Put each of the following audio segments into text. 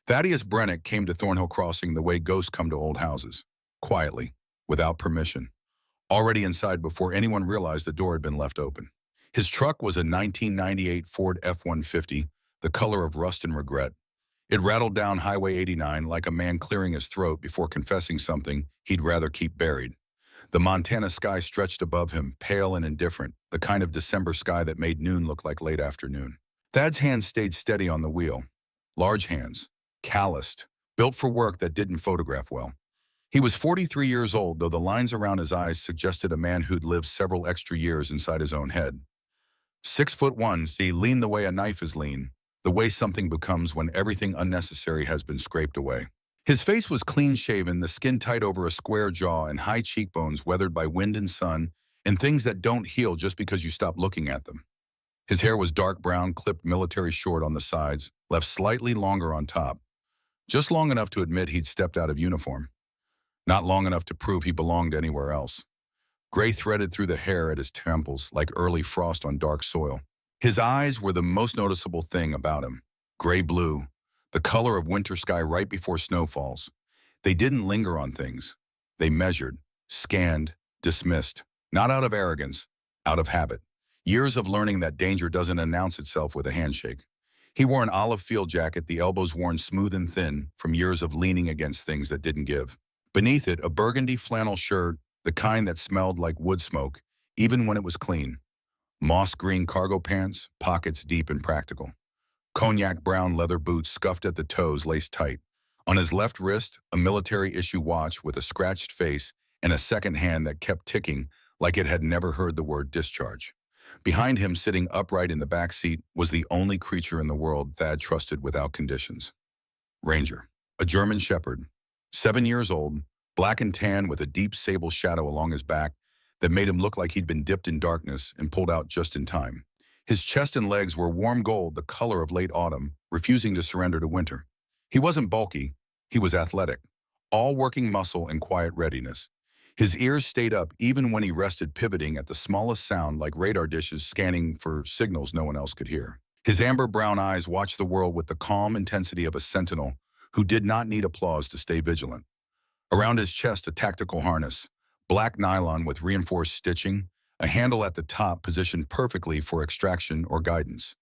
Thaddeus Brennick came to Thornhill Crossing the way ghosts come to old houses, quietly, without permission, already inside before anyone realized the door had been left open. His truck was a 1998 Ford F-150, the color of rust and regret. It rattled down Highway 89 like a man clearing his throat before confessing something he'd rather keep buried. The Montana sky stretched above him, pale and indifferent, the kind of December sky that made noon look like late afternoon. Thad's hands stayed steady on the wheel. Large hands, calloused, built for work that didn't photograph well. He was 43 years old, though the lines around his eyes suggested a man who'd lived several extra years inside his own head. 6'1", he leaned the way a knife is lean, the way something becomes when everything unnecessary has been scraped away. His face was clean-shaven, the skin tight over a square jaw and high cheekbones weathered by wind and sun, and things that don't heal just because you stop looking at them. His hair was dark brown, clipped military short on the sides, left slightly longer on top. Just long enough to admit he'd stepped out of uniform. Not long enough to prove he belonged anywhere else. Gray threaded through the hair at his temples like early frost on dark soil. His eyes were the most noticeable thing about him. Gray-blue, the color of winter sky right before snow falls. They didn't linger on things. They measured, scanned, dismissed. Not out of arrogance, out of habit. Years of learning that danger doesn't announce itself with a handshake. He wore an olive field jacket, the elbows worn smooth and thin from years of leaning against things that didn't give. Beneath it, a burgundy flannel shirt, the kind that smelled like wood smoke, even when it was clean. Moss green cargo pants, pockets deep and practical. Cognac brown leather boots scuffed at the toes, laced tight. On his left wrist, a military-issue watch with a scratched face and a second hand that kept ticking like it had never heard the word discharge. Behind him, sitting upright in the back seat, was the only creature in the world Thad trusted without conditions. Ranger, a German shepherd, 7 years old, black and tan with a deep sable shadow along his back that made him look like he'd been dipped in darkness and pulled out just in time. His chest and legs were warm gold, the color of late autumn, refusing to surrender to winter. He wasn't bulky, he was athletic, all working muscle and quiet readiness. His ears stayed up even when he rested, pivoting at the smallest sound like radar dishes scanning for signals no one else could hear. His amber brown eyes watched the world with the calm intensity of a sentinel who did not need applause to stay vigilant. Around his chest, a tactical harness, black nylon with reinforced stitching, a handle at the top positioned perfectly for extraction or guidance.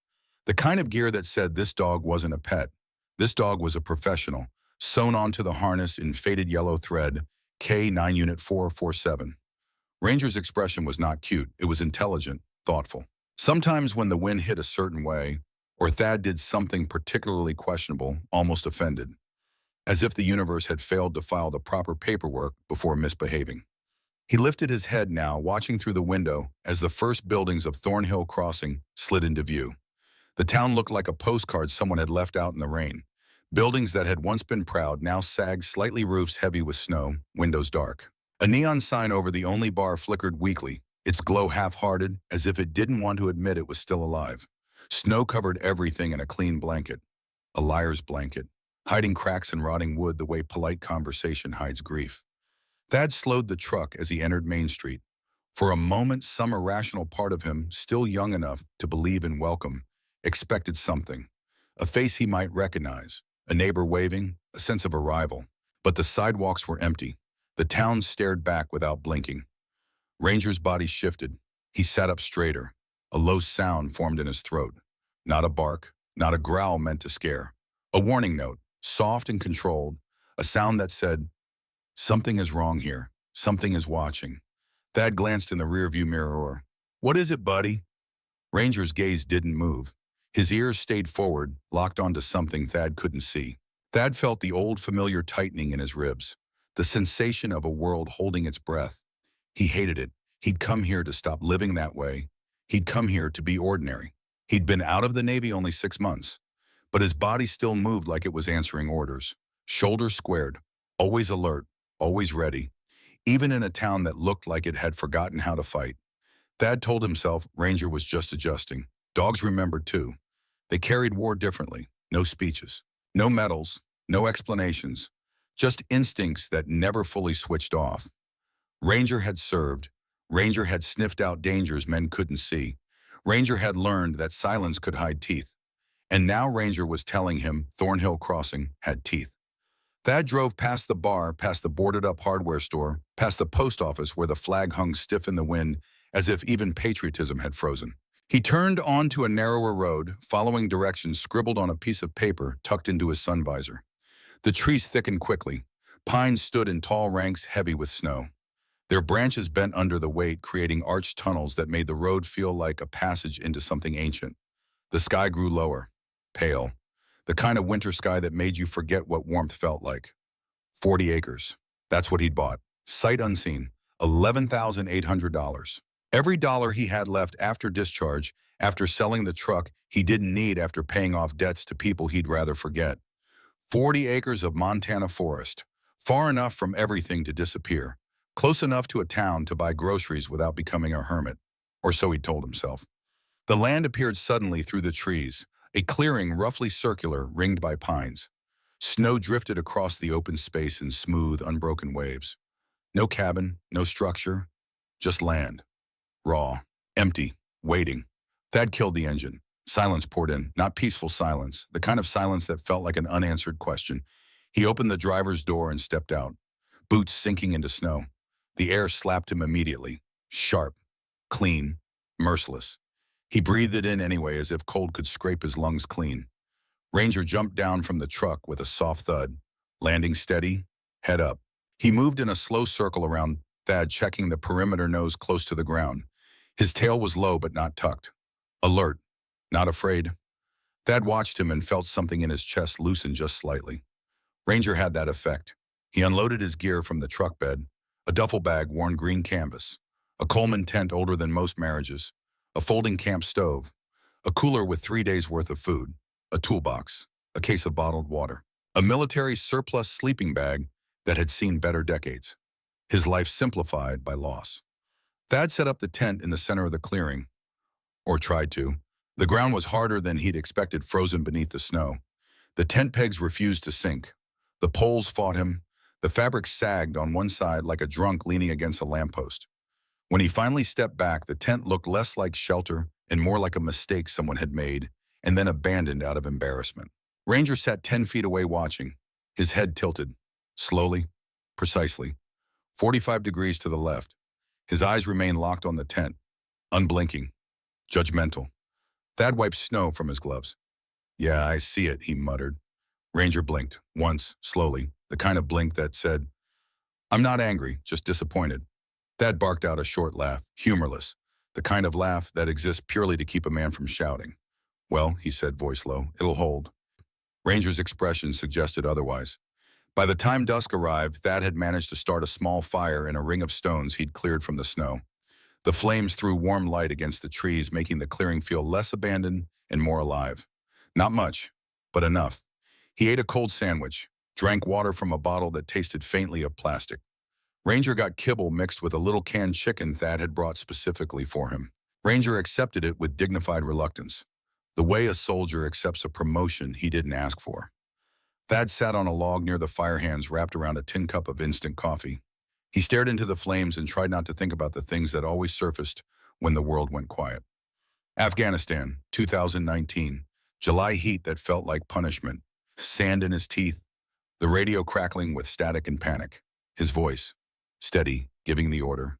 The kind of gear that said this dog wasn't a pet. This dog was a professional, sewn onto the harness in faded yellow thread, K9 Unit 447. Ranger's expression was not cute, it was intelligent, thoughtful. Sometimes when the wind hit a certain way, or Thad did something particularly questionable, almost offended, as if the universe had failed to file the proper paperwork before misbehaving. He lifted his head now, watching through the window as the first buildings of Thornhill Crossing slid into view. The town looked like a postcard someone had left out in the rain. Buildings that had once been proud now sagged, slightly, roofs heavy with snow, windows dark. A neon sign over the only bar flickered weakly, its glow half-hearted, as if it didn't want to admit it was still alive. Snow covered everything in a clean blanket, a liar's blanket, hiding cracks and rotting wood the way polite conversation hides grief. Thad slowed the truck as he entered Main Street. For a moment, some irrational part of him, still young enough to believe in welcome, expected something. A face he might recognize, a neighbor waving, a sense of arrival. But the sidewalks were empty. The town stared back without blinking. Ranger's body shifted. He sat up straighter. A low sound formed in his throat. Not a bark, not a growl meant to scare. A warning note, soft and controlled, a sound that said, "Something is wrong here. Something is watching." Thad glanced in the rearview mirror. "What is it, buddy?" Ranger's gaze didn't move. His ears stayed forward, locked onto something Thad couldn't see. Thad felt the old familiar tightening in his ribs, the sensation of a world holding its breath. He hated it. He'd come here to stop living that way. He'd come here to be ordinary. He'd been out of the Navy only 6 months, but his body still moved like it was answering orders. Shoulders squared, always alert, always ready, even in a town that looked like it had forgotten how to fight. Thad told himself Ranger was just adjusting. Dogs remembered too. They carried war differently. No speeches, no medals, no explanations, just instincts that never fully switched off. Ranger had served. Ranger had sniffed out dangers men couldn't see. Ranger had learned that silence could hide teeth. And now Ranger was telling him Thornhill Crossing had teeth. Thad drove past the bar, past the boarded-up hardware store, past the post office where the flag hung stiff in the wind as if even patriotism had frozen. He turned onto a narrower road, following directions scribbled on a piece of paper tucked into his sun visor. The trees thickened quickly. Pines stood in tall ranks heavy with snow. Their branches bent under the weight, creating arched tunnels that made the road feel like a passage into something ancient. The sky grew lower, pale, the kind of winter sky that made you forget what warmth felt like. 40 acres. That's what he'd bought. Sight unseen. $11,800. Every dollar he had left after discharge, after selling the truck he didn't need, after paying off debts to people he'd rather forget. 40 acres of Montana forest. Far enough from everything to disappear. Close enough to a town to buy groceries without becoming a hermit. Or so he told himself. The land appeared suddenly through the trees, a clearing roughly circular, ringed by pines. Snow drifted across the open space in smooth, unbroken waves. No cabin, no structure, just land. Raw, empty, waiting. Thad killed the engine. Silence poured in, not peaceful silence, the kind of silence that felt like an unanswered question. He opened the driver's door and stepped out, boots sinking into snow. The air slapped him immediately, sharp, clean, merciless. He breathed it in anyway, as if cold could scrape his lungs clean. Ranger jumped down from the truck with a soft thud, landing steady, head up. He moved in a slow circle around Thad, checking the perimeter, nose close to the ground. His tail was low but not tucked. Alert, not afraid. Thad watched him and felt something in his chest loosen just slightly. Ranger had that effect. He unloaded his gear from the truck bed, a duffel bag worn green canvas, a Coleman tent older than most marriages, a folding camp stove, a cooler with 3 days' worth of food, a toolbox, a case of bottled water, a military surplus sleeping bag that had seen better decades. His life simplified by loss. Thad set up the tent in the center of the clearing, or tried to. The ground was harder than he'd expected, frozen beneath the snow. The tent pegs refused to sink. The poles fought him. The fabric sagged on one side like a drunk leaning against a lamppost. When he finally stepped back, the tent looked less like shelter and more like a mistake someone had made and then abandoned out of embarrassment. Ranger sat 10 feet away watching, his head tilted, slowly, precisely, 45 degrees to the left. His eyes remained locked on the tent, unblinking, judgmental. Thad wiped snow from his gloves. "Yeah, I see it," he muttered. Ranger blinked, once, slowly, the kind of blink that said, "I'm not angry, just disappointed." Thad barked out a short laugh, humorless, the kind of laugh that exists purely to keep a man from shouting. "Well," he said, voice low, "it'll hold." Ranger's expression suggested otherwise. By the time dusk arrived, Thad had managed to start a small fire in a ring of stones he'd cleared from the snow. The flames threw warm light against the trees, making the clearing feel less abandoned and more alive. Not much, but enough. He ate a cold sandwich, drank water from a bottle that tasted faintly of plastic. Ranger got kibble mixed with a little canned chicken Thad had brought specifically for him. Ranger accepted it with dignified reluctance, the way a soldier accepts a promotion he didn't ask for. Thad sat on a log near the fire hands wrapped around a tin cup of instant coffee. He stared into the flames and tried not to think about the things that always surfaced when the world went quiet. Afghanistan, 2019. July heat that felt like punishment. Sand in his teeth. The radio crackling with static and panic. His voice, steady, giving the order.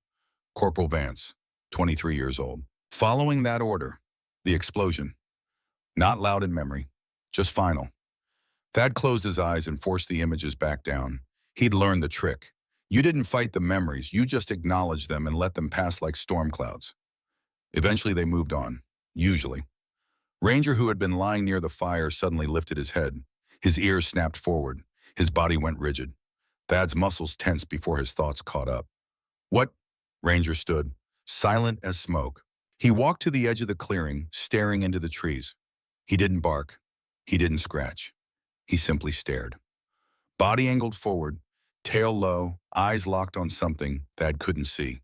Corporal Vance, 23 years old. Following that order, the explosion. Not loud in memory, just final. Thad closed his eyes and forced the images back down. He'd learned the trick. You didn't fight the memories, you just acknowledged them and let them pass like storm clouds. Eventually they moved on, usually. Ranger, who had been lying near the fire, suddenly lifted his head. His ears snapped forward. His body went rigid. Thad's muscles tensed before his thoughts caught up. "What?" Ranger stood, silent as smoke. He walked to the edge of the clearing, staring into the trees. He didn't bark. He didn't scratch. He simply stared. Body angled forward, tail low, eyes locked on something Thad couldn't see.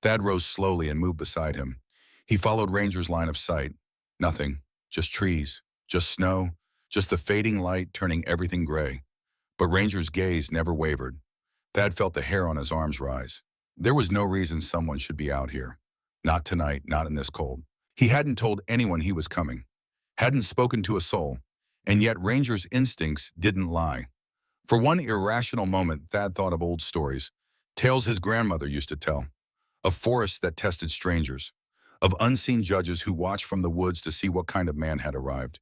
Thad rose slowly and moved beside him. He followed Ranger's line of sight. Nothing, just trees, just snow, just the fading light turning everything gray. But Ranger's gaze never wavered. Thad felt the hair on his arms rise. There was no reason someone should be out here. Not tonight, not in this cold. He hadn't told anyone he was coming. hadn't spoken to a soul, and yet Ranger's instincts didn't lie. For one irrational moment, Thad thought of old stories, tales his grandmother used to tell, of forests that tested strangers, of unseen judges who watched from the woods to see what kind of man had arrived.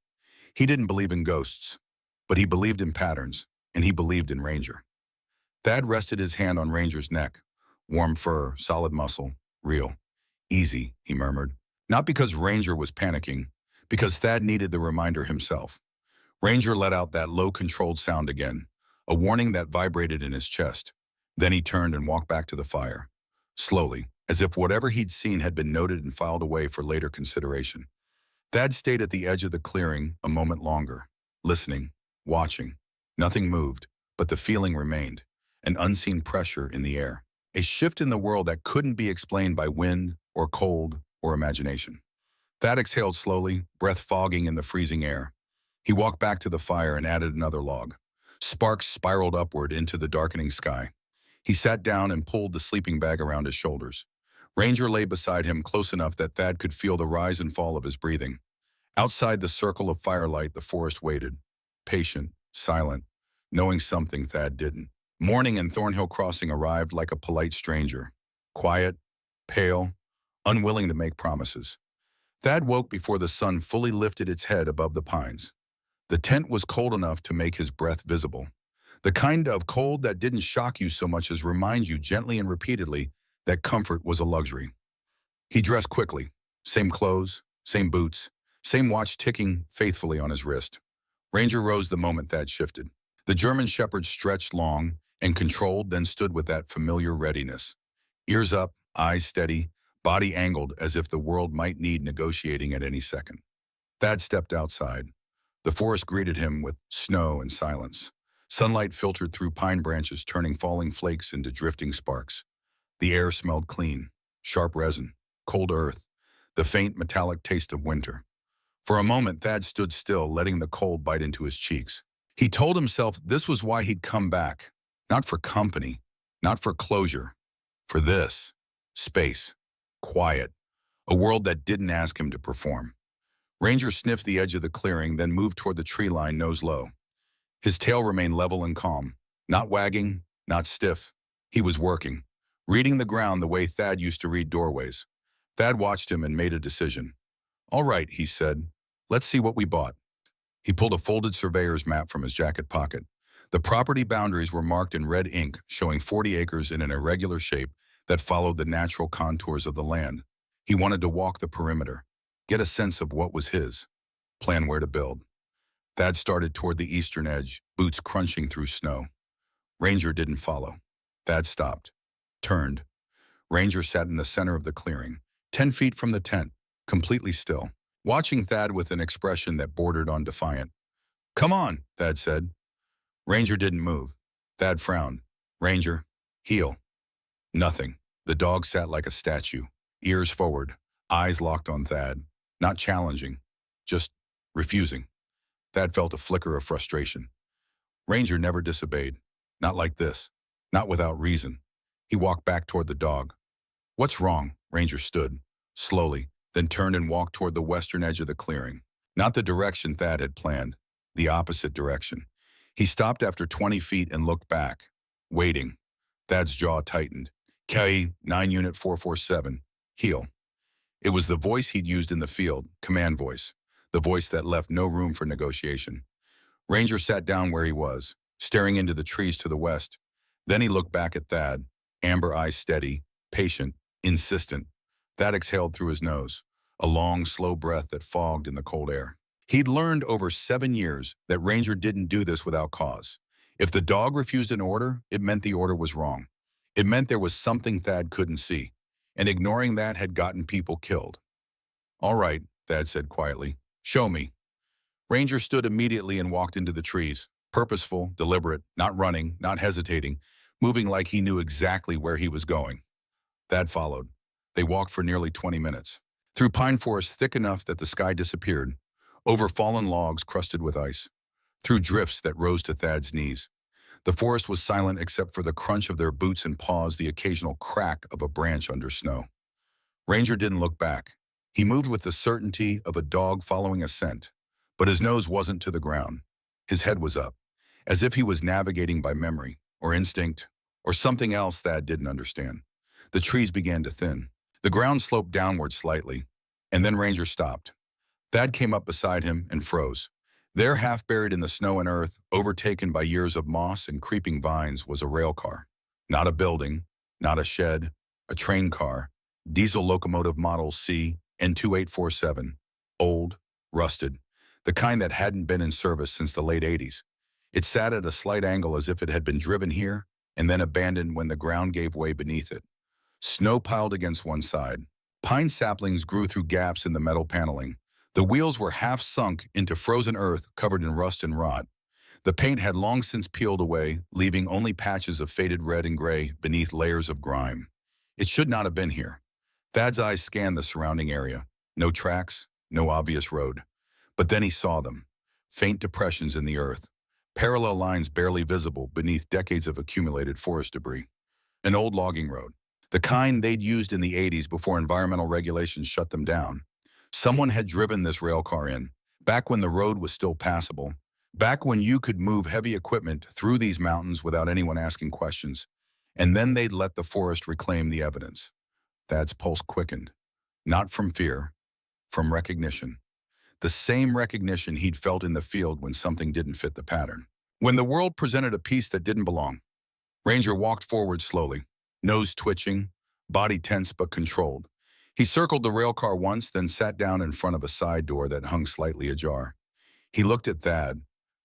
He didn't believe in ghosts, but he believed in patterns, and he believed in Ranger. Thad rested his hand on Ranger's neck. Warm fur, solid muscle, real. Easy, he murmured. Not because Ranger was panicking, because Thad needed the reminder himself. Ranger let out that low, controlled sound again, a warning that vibrated in his chest. Then he turned and walked back to the fire. Slowly, as if whatever he'd seen had been noted and filed away for later consideration. Thad stayed at the edge of the clearing a moment longer, listening, watching. Nothing moved, but the feeling remained, an unseen pressure in the air. A shift in the world that couldn't be explained by wind or cold or imagination. Thad exhaled slowly, breath fogging in the freezing air. He walked back to the fire and added another log. Sparks spiraled upward into the darkening sky. He sat down and pulled the sleeping bag around his shoulders. Ranger lay beside him close enough that Thad could feel the rise and fall of his breathing. Outside the circle of firelight, the forest waited, patient, silent, knowing something Thad didn't. Morning and Thornhill Crossing arrived like a polite stranger, quiet, pale, unwilling to make promises. Thad woke before the sun fully lifted its head above the pines. The tent was cold enough to make his breath visible. The kind of cold that didn't shock you so much as remind you gently and repeatedly that comfort was a luxury. He dressed quickly, same clothes, same boots, same watch ticking faithfully on his wrist. Ranger rose the moment Thad shifted. The German shepherd stretched long and controlled, then stood with that familiar readiness. Ears up, eyes steady, body angled as if the world might need negotiating at any second. Thad stepped outside. The forest greeted him with snow and silence. Sunlight filtered through pine branches, turning falling flakes into drifting sparks. The air smelled clean, sharp resin, cold earth, the faint metallic taste of winter. For a moment, Thad stood still, letting the cold bite into his cheeks. He told himself this was why he'd come back. Not for company, not for closure. For this. Space. Quiet. A world that didn't ask him to perform. Ranger sniffed the edge of the clearing, then moved toward the tree line, nose low. His tail remained level and calm. Not wagging, not stiff. He was working. Reading the ground the way Thad used to read doorways. Thad watched him and made a decision. All right, he said. Let's see what we bought. He pulled a folded surveyor's map from his jacket pocket. The property boundaries were marked in red ink, showing 40 acres in an irregular shape that followed the natural contours of the land. He wanted to walk the perimeter, get a sense of what was his, plan where to build. Thad started toward the eastern edge, boots crunching through snow. Ranger didn't follow. Thad stopped, turned. Ranger sat in the center of the clearing, 10 feet from the tent, completely still, watching Thad with an expression that bordered on defiant. Come on, Thad said. Ranger didn't move. Thad frowned. Ranger, heel. Nothing. The dog sat like a statue, ears forward, eyes locked on Thad, not challenging, just refusing. Thad felt a flicker of frustration. Ranger never disobeyed. Not like this. Not without reason. He walked back toward the dog. What's wrong? Ranger stood, slowly, then turned and walked toward the western edge of the clearing. Not the direction Thad had planned, the opposite direction. He stopped after 20 feet and looked back, waiting. Thad's jaw tightened. KI 9 Unit 447, heel. It was the voice he'd used in the field, command voice, the voice that left no room for negotiation. Ranger sat down where he was, staring into the trees to the west. Then he looked back at Thad, amber eyes steady, patient, insistent. Thad exhaled through his nose, a long, slow breath that fogged in the cold air. He'd learned over 7 years that Ranger didn't do this without cause. If the dog refused an order, it meant the order was wrong. It meant there was something Thad couldn't see, and ignoring that had gotten people killed. All right, Thad said quietly. Show me. Ranger stood immediately and walked into the trees, purposeful, deliberate, not running, not hesitating, moving like he knew exactly where he was going. Thad followed. They walked for nearly 20 minutes, through pine forest thick enough that the sky disappeared, over fallen logs crusted with ice, through drifts that rose to Thad's knees. The forest was silent except for the crunch of their boots and paws, the occasional crack of a branch under snow. Ranger didn't look back. He moved with the certainty of a dog following a scent, But his nose wasn't to the ground. His head was up, as if he was navigating by memory, or instinct, or something else Thad didn't understand. The trees began to thin. The ground sloped downward slightly, and then Ranger stopped. Thad came up beside him and froze. There, half buried in the snow and earth, overtaken by years of moss and creeping vines, was a rail car. Not a building, not a shed, a train car, diesel locomotive model C N2847, old, rusted, the kind that hadn't been in service since the late 80s. It sat at a slight angle as if it had been driven here and then abandoned when the ground gave way beneath it. Snow piled against one side. Pine saplings grew through gaps in the metal paneling. The wheels were half sunk into frozen earth covered in rust and rot. The paint had long since peeled away, leaving only patches of faded red and gray beneath layers of grime. It should not have been here. Thad's eyes scanned the surrounding area. No tracks, no obvious road. But then he saw them. Faint depressions in the earth. Parallel lines barely visible beneath decades of accumulated forest debris. An old logging road. The kind they'd used in the 80s before environmental regulations shut them down. Someone had driven this rail car in, back when the road was still passable, back when you could move heavy equipment through these mountains without anyone asking questions. And then they'd let the forest reclaim the evidence. Thad's pulse quickened. Not from fear, from recognition. The same recognition he'd felt in the field when something didn't fit the pattern. When the world presented a piece that didn't belong. Ranger walked forward slowly, nose twitching, body tense but controlled. He circled the rail car once, then sat down in front of a side door that hung slightly ajar. He looked at Thad.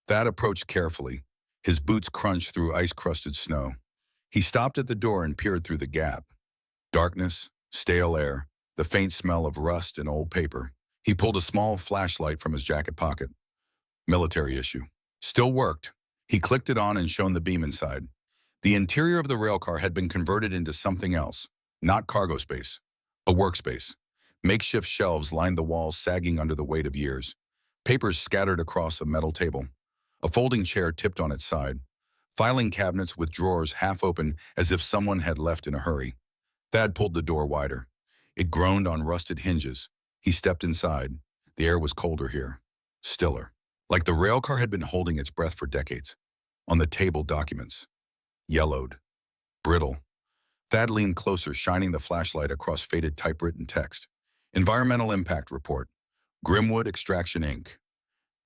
Thad approached carefully. His boots crunched through ice-crusted snow. He stopped at the door and peered through the gap. Darkness, stale air, the faint smell of rust and old paper. He pulled a small flashlight from his jacket pocket. Military issue. Still worked. He clicked it on and shone the beam inside. The interior of the railcar had been converted into something else, not cargo space, a workspace. Makeshift shelves lined the walls, sagging under the weight of years. Papers scattered across a metal table. A folding chair tipped on its side. Filing cabinets with drawers half open as if someone had left in a hurry. Thad pulled the door wider. It groaned on rusted hinges. He stepped inside. The air was colder here, stiller, like the railcar had been holding its breath for decades. On the table, documents. Yellowed. Brittle. Thad leaned closer, shining the flashlight across faded typewritten text. Environmental Impact Report. Grimwood Extraction, Inc.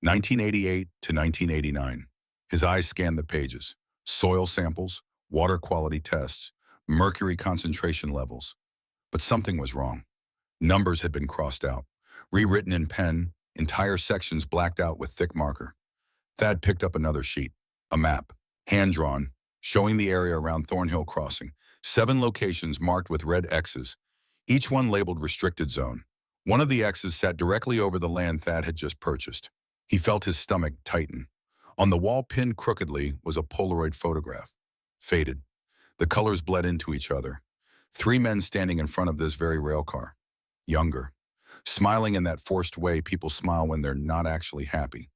1988 to 1989. His eyes scanned the pages. Soil samples, water quality tests, mercury concentration levels. But something was wrong. Numbers had been crossed out, rewritten in pen, entire sections blacked out with thick marker. Thad picked up another sheet, a map, hand-drawn, showing the area around Thornhill Crossing. 7 locations marked with red X's, each one labeled Restricted Zone. One of the X's sat directly over the land Thad had just purchased. He felt his stomach tighten. On the wall, pinned crookedly, was a Polaroid photograph. Faded. The colors bled into each other. 3 men standing in front of this very railcar. Younger. Smiling in that forced way people smile when they're not actually happy.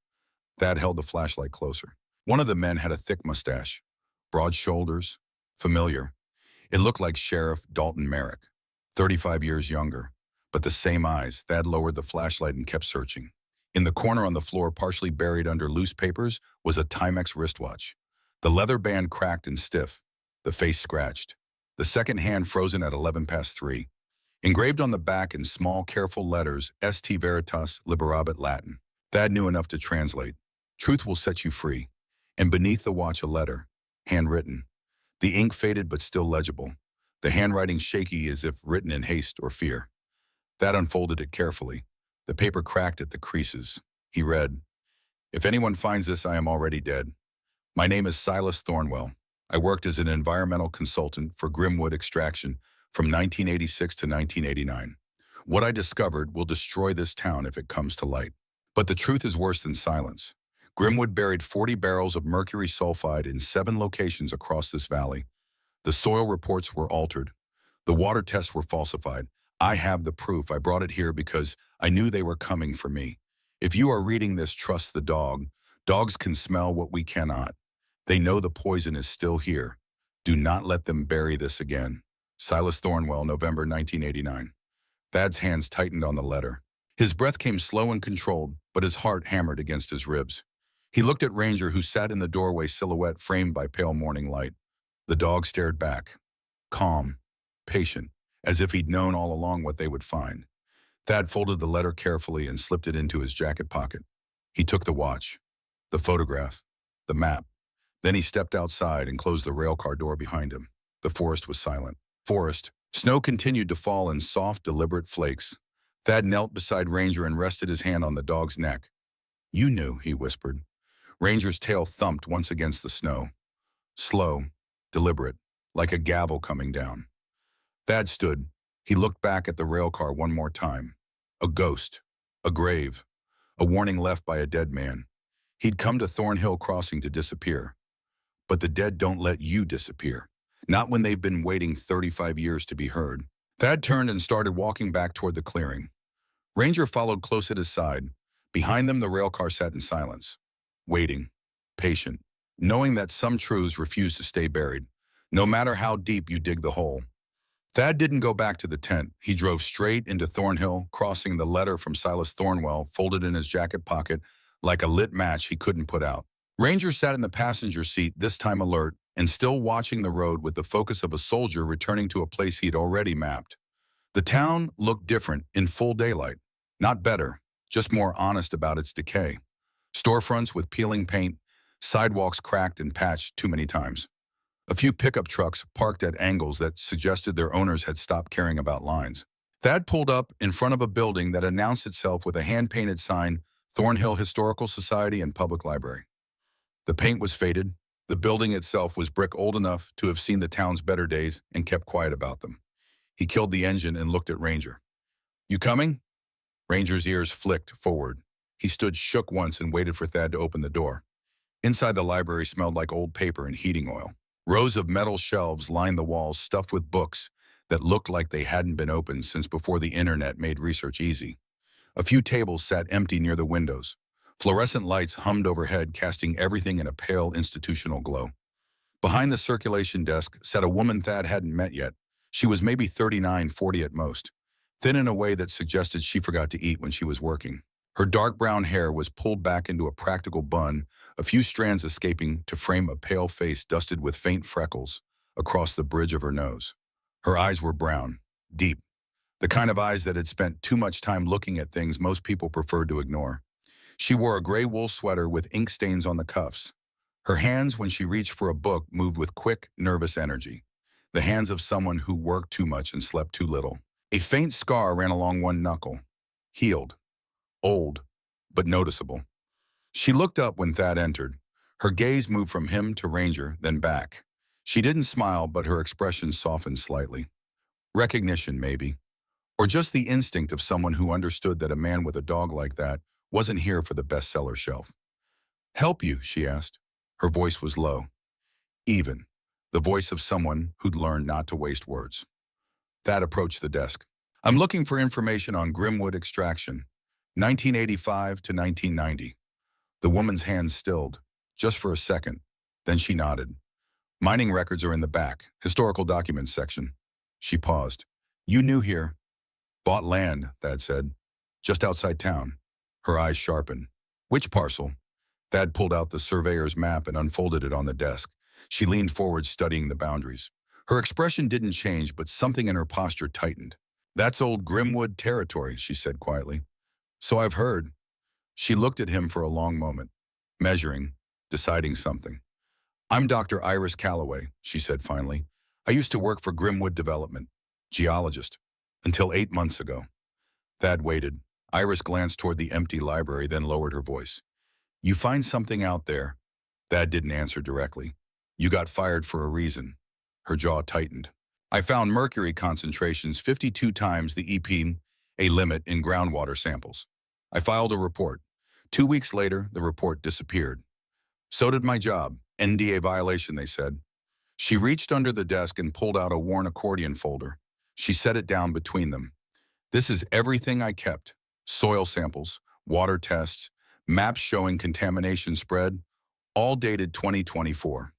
Thad held the flashlight closer. One of the men had a thick mustache. Broad shoulders. Familiar. It looked like Sheriff Dalton Merrick. 35 years younger. But the same eyes. Thad lowered the flashlight and kept searching. In the corner on the floor, partially buried under loose papers, was a Timex wristwatch. The leather band cracked and stiff. The face scratched. The second hand frozen at 3:11. Engraved on the back in small, careful letters, St. Veritas Liberabit Latin. Thad knew enough to translate. Truth will set you free. And beneath the watch, a letter, handwritten. The ink faded but still legible. The handwriting shaky as if written in haste or fear. Thad unfolded it carefully. The paper cracked at the creases. He read, "If anyone finds this, I am already dead. My name is Silas Thornwell. I worked as an environmental consultant for Grimwood Extraction from 1986 to 1989. What I discovered will destroy this town if it comes to light. But the truth is worse than silence. Grimwood buried 40 barrels of mercury sulfide in 7 locations across this valley. The soil reports were altered. The water tests were falsified. I have the proof. I brought it here because I knew they were coming for me. If you are reading this, trust the dog. Dogs can smell what we cannot. They know the poison is still here. Do not let them bury this again. Silas Thornwell, November 1989. Thad's hands tightened on the letter. His breath came slow and controlled, but his heart hammered against his ribs. He looked at Ranger, who sat in the doorway, silhouette framed by pale morning light. The dog stared back, calm, patient, as if he'd known all along what they would find. Thad folded the letter carefully and slipped it into his jacket pocket. He took the watch, the photograph, the map. Then he stepped outside and closed the railcar door behind him. The forest was silent. Snow continued to fall in soft, deliberate flakes. Thad knelt beside Ranger and rested his hand on the dog's neck. "You knew," he whispered. Ranger's tail thumped once against the snow. Slow, deliberate, like a gavel coming down. Thad stood. He looked back at the railcar one more time. A ghost, a grave, a warning left by a dead man. He'd come to Thornhill Crossing to disappear. But the dead don't let you disappear. Not when they've been waiting 35 years to be heard. Thad turned and started walking back toward the clearing. Ranger followed close at his side. Behind them, the railcar sat in silence, waiting, patient, knowing that some truths refuse to stay buried, no matter how deep you dig the hole. Thad didn't go back to the tent. He drove straight into Thornhill, Crossing, the letter from Silas Thornwell folded in his jacket pocket like a lit match he couldn't put out. Ranger sat in the passenger seat, this time alert, and still watching the road with the focus of a soldier returning to a place he'd already mapped. The town looked different in full daylight. Not better, just more honest about its decay. Storefronts with peeling paint, sidewalks cracked and patched too many times. A few pickup trucks parked at angles that suggested their owners had stopped caring about lines. Thad pulled up in front of a building that announced itself with a hand-painted sign, Thornhill Historical Society and Public Library. The paint was faded. The building itself was brick old enough to have seen the town's better days and kept quiet about them. He killed the engine and looked at Ranger. "You coming?" Ranger's ears flicked forward. He stood shook once and waited for Thad to open the door. Inside, the library smelled like old paper and heating oil. Rows of metal shelves lined the walls, stuffed with books that looked like they hadn't been opened since before the internet made research easy. A few tables sat empty near the windows. Fluorescent lights hummed overhead, casting everything in a pale institutional glow. Behind the circulation desk sat a woman Thad hadn't met yet. She was maybe 39, 40 at most, thin in a way that suggested she forgot to eat when she was working. Her dark brown hair was pulled back into a practical bun, a few strands escaping to frame a pale face dusted with faint freckles across the bridge of her nose. Her eyes were brown, deep, the kind of eyes that had spent too much time looking at things most people preferred to ignore. She wore a gray wool sweater with ink stains on the cuffs. Her hands, when she reached for a book, moved with quick, nervous energy. The hands of someone who worked too much and slept too little. A faint scar ran along one knuckle. Healed. Old, but noticeable. She looked up when Thad entered. Her gaze moved from him to Ranger, then back. She didn't smile, but her expression softened slightly. Recognition, maybe. Or just the instinct of someone who understood that a man with a dog like that wasn't here for the bestseller shelf. "Help you?" she asked. Her voice was low. Even. The voice of someone who'd learned not to waste words. Thad approached the desk. "I'm looking for information on Grimwood extraction, 1985 to 1990. The woman's hands stilled, just for a second. Then she nodded. "Mining records are in the back, historical documents section." She paused. "You new here?" "Bought land," Thad said. "Just outside town." Her eyes sharpened. "Which parcel?" Thad pulled out the surveyor's map and unfolded it on the desk. She leaned forward, studying the boundaries. Her expression didn't change, but something in her posture tightened. "That's old Grimwood territory," she said quietly. "So I've heard." She looked at him for a long moment, measuring, deciding something. "I'm Dr. Iris Calloway," she said finally. "I used to work for Grimwood Development, geologist, until 8 months ago." Thad waited. Iris glanced toward the empty library, then lowered her voice. "You find something out there?" Thad didn't answer directly. "You got fired for a reason." Her jaw tightened. "I found mercury concentrations 52 times the EPA limit in groundwater samples. I filed a report. 2 weeks later, the report disappeared. So did my job. NDA violation, they said." She reached under the desk and pulled out a worn accordion folder. She set it down between them. "This is everything I kept. Soil samples, water tests, maps showing contamination spread, all dated 2024.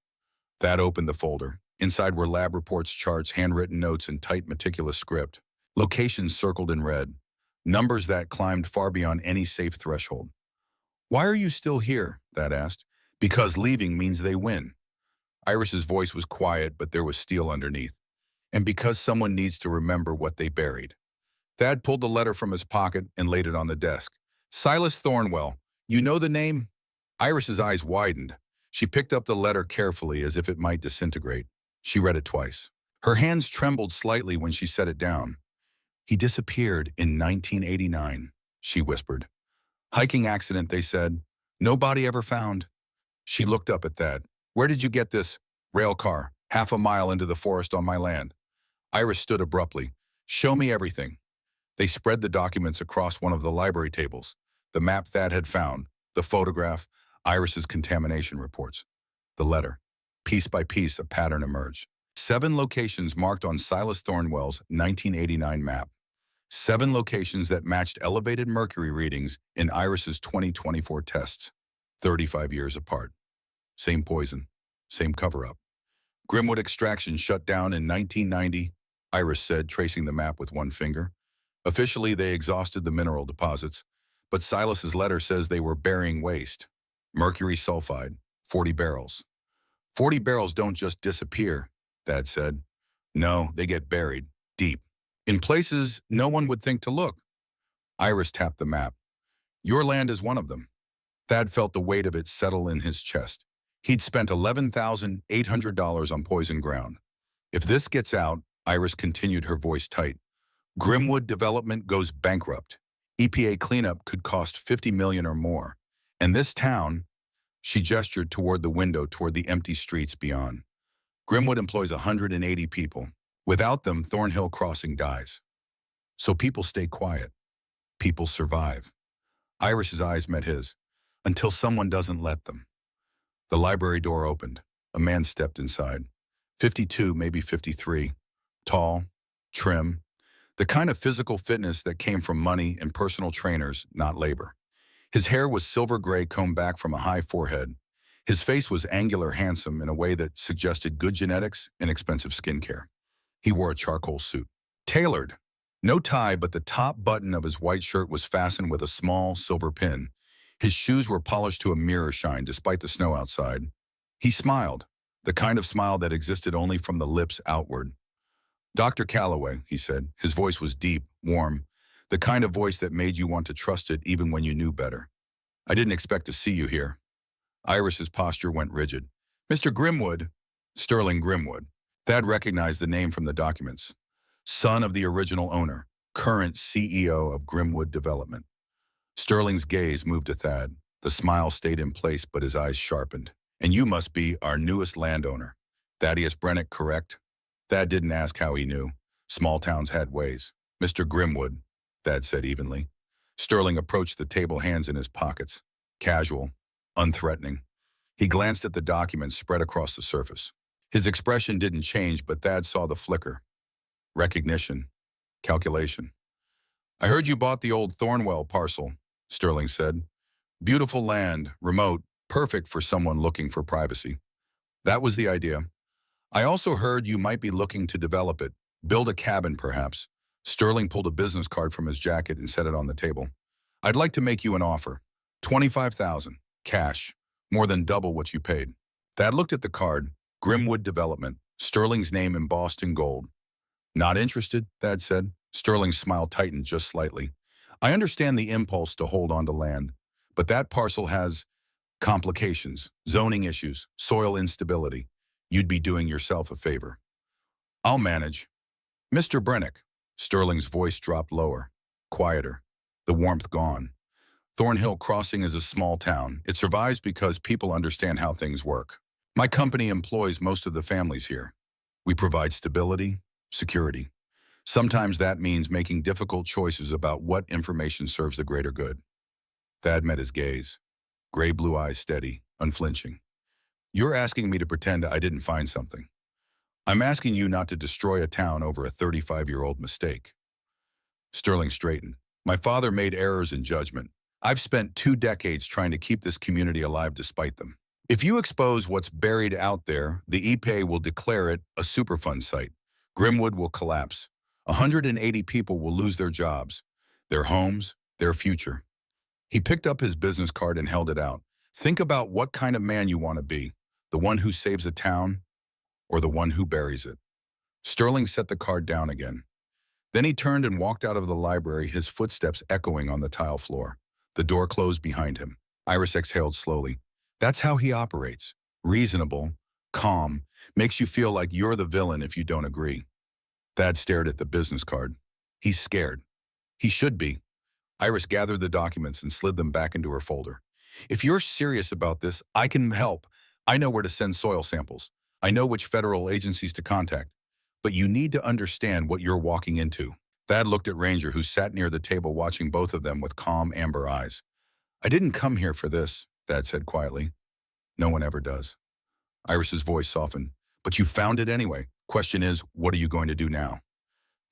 Thad opened the folder. Inside were lab reports, charts, handwritten notes, and tight, meticulous script. Locations circled in red. numbers that climbed far beyond any safe threshold. "Why are you still here?" Thad asked. "Because leaving means they win." Iris's voice was quiet, but there was steel underneath. "And because someone needs to remember what they buried." Thad pulled the letter from his pocket and laid it on the desk. "Silas Thornwell, you know the name?" Iris's eyes widened. She picked up the letter carefully as if it might disintegrate. She read it twice. Her hands trembled slightly when she set it down. "He disappeared in 1989, she whispered. "Hiking accident, they said. No body ever found." She looked up at Thad. "Where did you get this?" "Rail car, half a mile into the forest on my land." Iris stood abruptly. "Show me everything." They spread the documents across one of the library tables. The map Thad had found, the photograph, Iris's contamination reports. The letter. Piece by piece, a pattern emerged. 7 locations marked on Silas Thornwell's 1989 map. 7 locations that matched elevated mercury readings in Iris's 2024 tests, 35 years apart. Same poison, same cover-up. Grimwood Extraction shut down in 1990, Iris said, tracing the map with one finger. Officially, they exhausted the mineral deposits, but Silas's letter says they were burying waste. Mercury sulfide, 40 barrels. 40 barrels don't just disappear, Thad said. No, they get buried, deep. In places no one would think to look. Iris tapped the map. Your land is one of them. Thad felt the weight of it settle in his chest. He'd spent $11,800 on poison ground. If this gets out, Iris continued, her voice tight, Grimwood Development goes bankrupt. EPA cleanup could cost $50 million or more. And this town, she gestured toward the window toward the empty streets beyond. Grimwood employs 180 people. Without them, Thornhill Crossing dies. So people stay quiet. People survive. Iris's eyes met his, until someone doesn't let them. The library door opened. A man stepped inside. 52, maybe 53. Tall, trim. The kind of physical fitness that came from money and personal trainers, not labor. His hair was silver gray, combed back from a high forehead. His face was angular, handsome in a way that suggested good genetics and expensive skincare. He wore a charcoal suit. Tailored. No tie, but the top button of his white shirt was fastened with a small silver pin. His shoes were polished to a mirror shine despite the snow outside. He smiled, the kind of smile that existed only from the lips outward. "Dr. Calloway," he said. His voice was deep, warm, the kind of voice that made you want to trust it even when you knew better. "I didn't expect to see you here." Iris's posture went rigid. "Mr. Grimwood," Sterling Grimwood. Thad recognized the name from the documents. Son of the original owner, current CEO of Grimwood Development. Sterling's gaze moved to Thad. The smile stayed in place, but his eyes sharpened. "And you must be our newest landowner. Thaddeus Brennick, correct?" Thad didn't ask how he knew. Small towns had ways. "Mr. Grimwood," Thad said evenly. Sterling approached the table, hands in his pockets. Casual, unthreatening. He glanced at the documents spread across the surface. His expression didn't change, but Thad saw the flicker. Recognition. Calculation. "I heard you bought the old Thornwell parcel," Sterling said. "Beautiful land, remote, perfect for someone looking for privacy." "That was the idea. I also heard you might be looking to develop it, build a cabin perhaps." Sterling pulled a business card from his jacket and set it on the table. "I'd like to make you an offer. $25,000, cash, more than double what you paid." Thad looked at the card, Grimwood Development, Sterling's name embossed in gold. "Not interested," Thad said. Sterling's smile tightened just slightly. "I understand the impulse to hold on to land, but that parcel has complications, zoning issues, soil instability. You'd be doing yourself a favor." "I'll manage." "Mr. Brennick." Sterling's voice dropped lower, quieter, the warmth gone. "Thornhill Crossing is a small town. It survives because people understand how things work. My company employs most of the families here. We provide stability, security. Sometimes that means making difficult choices about what information serves the greater good." Thad met his gaze, gray-blue eyes steady, unflinching. "You're asking me to pretend I didn't find something. I'm asking you not to destroy a town over a 35-year-old mistake." Sterling straightened. "My father made errors in judgment. I've spent 2 decades trying to keep this community alive despite them. If you expose what's buried out there, the EPA will declare it a Superfund site. Grimwood will collapse. 180 people will lose their jobs. their homes, their future. He picked up his business card and held it out. Think about what kind of man you want to be, the one who saves a town or the one who buries it. Sterling set the card down again. Then he turned and walked out of the library, his footsteps echoing on the tile floor. The door closed behind him. Iris exhaled slowly. That's how he operates. Reasonable, calm, makes you feel like you're the villain if you don't agree. Thad stared at the business card. He's scared. He should be. Iris gathered the documents and slid them back into her folder. If you're serious about this, I can help. I know where to send soil samples. I know which federal agencies to contact. But you need to understand what you're walking into. Thad looked at Ranger, who sat near the table watching both of them with calm, amber eyes. I didn't come here for this, Thad said quietly. No one ever does. Iris's voice softened. But you found it anyway. Question is, what are you going to do now?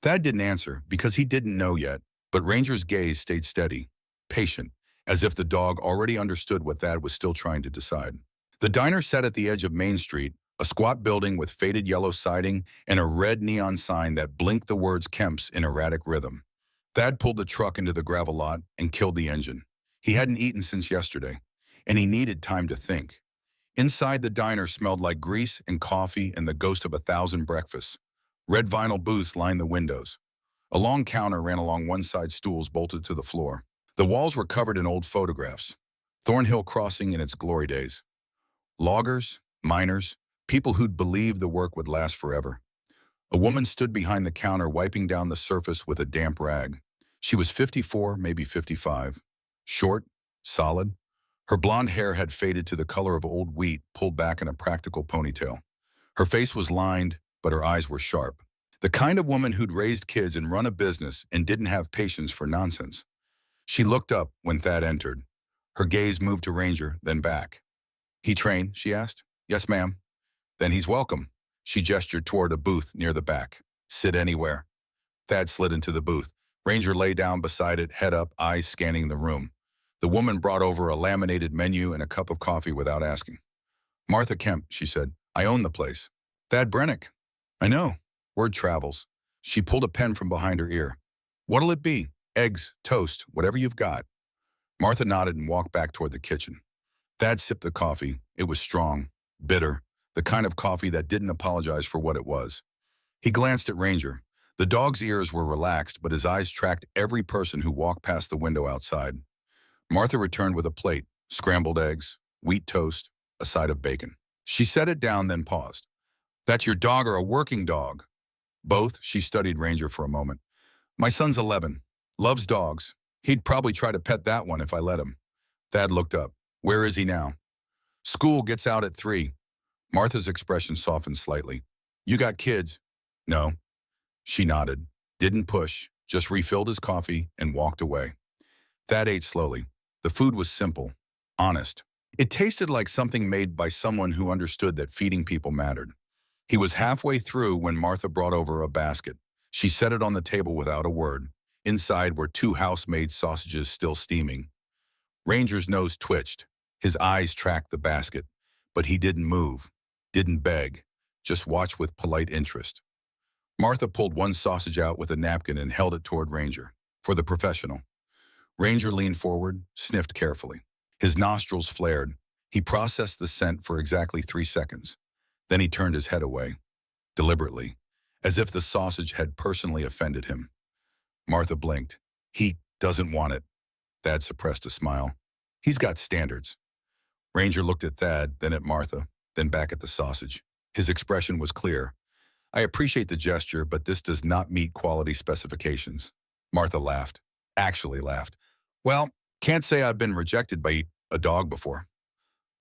Thad didn't answer because he didn't know yet, but Ranger's gaze stayed steady, patient, as if the dog already understood what Thad was still trying to decide. The diner sat at the edge of Main Street, a squat building with faded yellow siding and a red neon sign that blinked the words Kemp's in erratic rhythm. Thad pulled the truck into the gravel lot and killed the engine. He hadn't eaten since yesterday, and he needed time to think. Inside, the diner smelled like grease and coffee and the ghost of 1,000 breakfasts. Red vinyl booths lined the windows. A long counter ran along one side, stools bolted to the floor. The walls were covered in old photographs. Thornhill Crossing in its glory days. Loggers, miners, people who'd believed the work would last forever. A woman stood behind the counter wiping down the surface with a damp rag. She was 54, maybe 55. Short, solid. Her blonde hair had faded to the color of old wheat pulled back in a practical ponytail. Her face was lined, but her eyes were sharp. The kind of woman who'd raised kids and run a business and didn't have patience for nonsense. She looked up when Thad entered. Her gaze moved to Ranger, then back. He trained, she asked. Yes, ma'am. Then he's welcome. She gestured toward a booth near the back. Sit anywhere. Thad slid into the booth. Ranger lay down beside it, head up, eyes scanning the room. The woman brought over a laminated menu and a cup of coffee without asking. Martha Kemp, she said. I own the place. Thad Brennick. I know. Word travels. She pulled a pen from behind her ear. What'll it be? Eggs, toast, whatever you've got. Martha nodded and walked back toward the kitchen. Thad sipped the coffee. It was strong, bitter, the kind of coffee that didn't apologize for what it was. He glanced at Ranger. The dog's ears were relaxed, but his eyes tracked every person who walked past the window outside. Martha returned with a plate, scrambled eggs, wheat toast, a side of bacon. She set it down, then paused. That's your dog or a working dog? Both. She studied Ranger for a moment. My son's 11. Loves dogs. He'd probably try to pet that one if I let him. Thad looked up. Where is he now? School gets out at 3. Martha's expression softened slightly. You got kids? No. She nodded, didn't push, just refilled his coffee and walked away. Thad ate slowly. The food was simple, honest. It tasted like something made by someone who understood that feeding people mattered. He was halfway through when Martha brought over a basket. She set it on the table without a word. Inside were 2 house-made sausages still steaming. Ranger's nose twitched. His eyes tracked the basket, but he didn't move, didn't beg, just watched with polite interest. Martha pulled one sausage out with a napkin and held it toward Ranger. For the professional. Ranger leaned forward, sniffed carefully. His nostrils flared. He processed the scent for exactly 3 seconds. Then he turned his head away, deliberately, as if the sausage had personally offended him. Martha blinked. He doesn't want it. Thad suppressed a smile. He's got standards. Ranger looked at Thad, then at Martha, then back at the sausage. His expression was clear. I appreciate the gesture, but this does not meet quality specifications. Martha laughed. Actually laughed. Well, can't say I've been rejected by a dog before.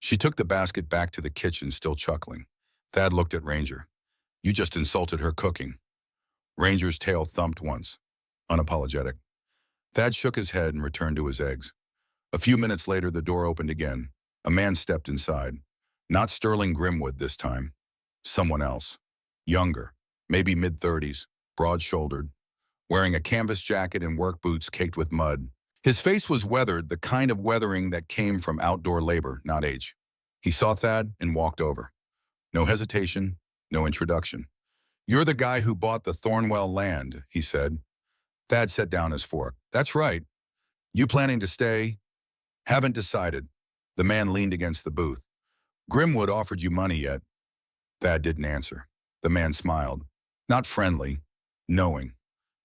She took the basket back to the kitchen, still chuckling. Thad looked at Ranger. You just insulted her cooking. Ranger's tail thumped once, unapologetic. Thad shook his head and returned to his eggs. A few minutes later, the door opened again. A man stepped inside. Not Sterling Grimwood this time. Someone else. Younger, maybe mid-30s, broad-shouldered, wearing a canvas jacket and work boots caked with mud. His face was weathered, the kind of weathering that came from outdoor labor, not age. He saw Thad and walked over. No hesitation, no introduction. You're the guy who bought the Thornwell land, he said. Thad set down his fork. That's right. You planning to stay? Haven't decided. The man leaned against the booth. Grimwood offered you money yet? Thad didn't answer. The man smiled. Not friendly, knowing.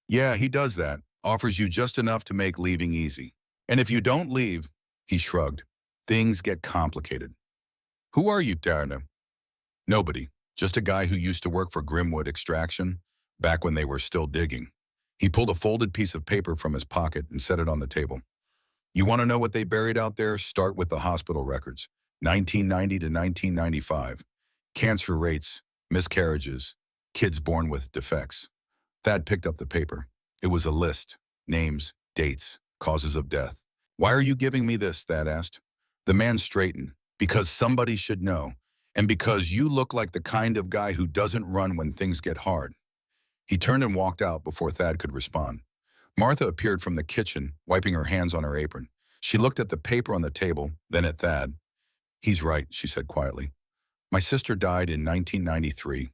Yeah, he does that. Offers you just enough to make leaving easy. And if you don't leave, he shrugged, things get complicated. Who are you, Darna? Nobody. Just a guy who used to work for Grimwood Extraction, back when they were still digging. He pulled a folded piece of paper from his pocket and set it on the table. You want to know what they buried out there? Start with the hospital records. 1990 to 1995. Cancer rates, miscarriages, kids born with defects. Thad picked up the paper. It was a list. Names, dates, causes of death. Why are you giving me this? Thad asked. The man straightened. Because somebody should know. And because you look like the kind of guy who doesn't run when things get hard. He turned and walked out before Thad could respond. Martha appeared from the kitchen, wiping her hands on her apron. She looked at the paper on the table, then at Thad. He's right, she said quietly. My sister died in 1993.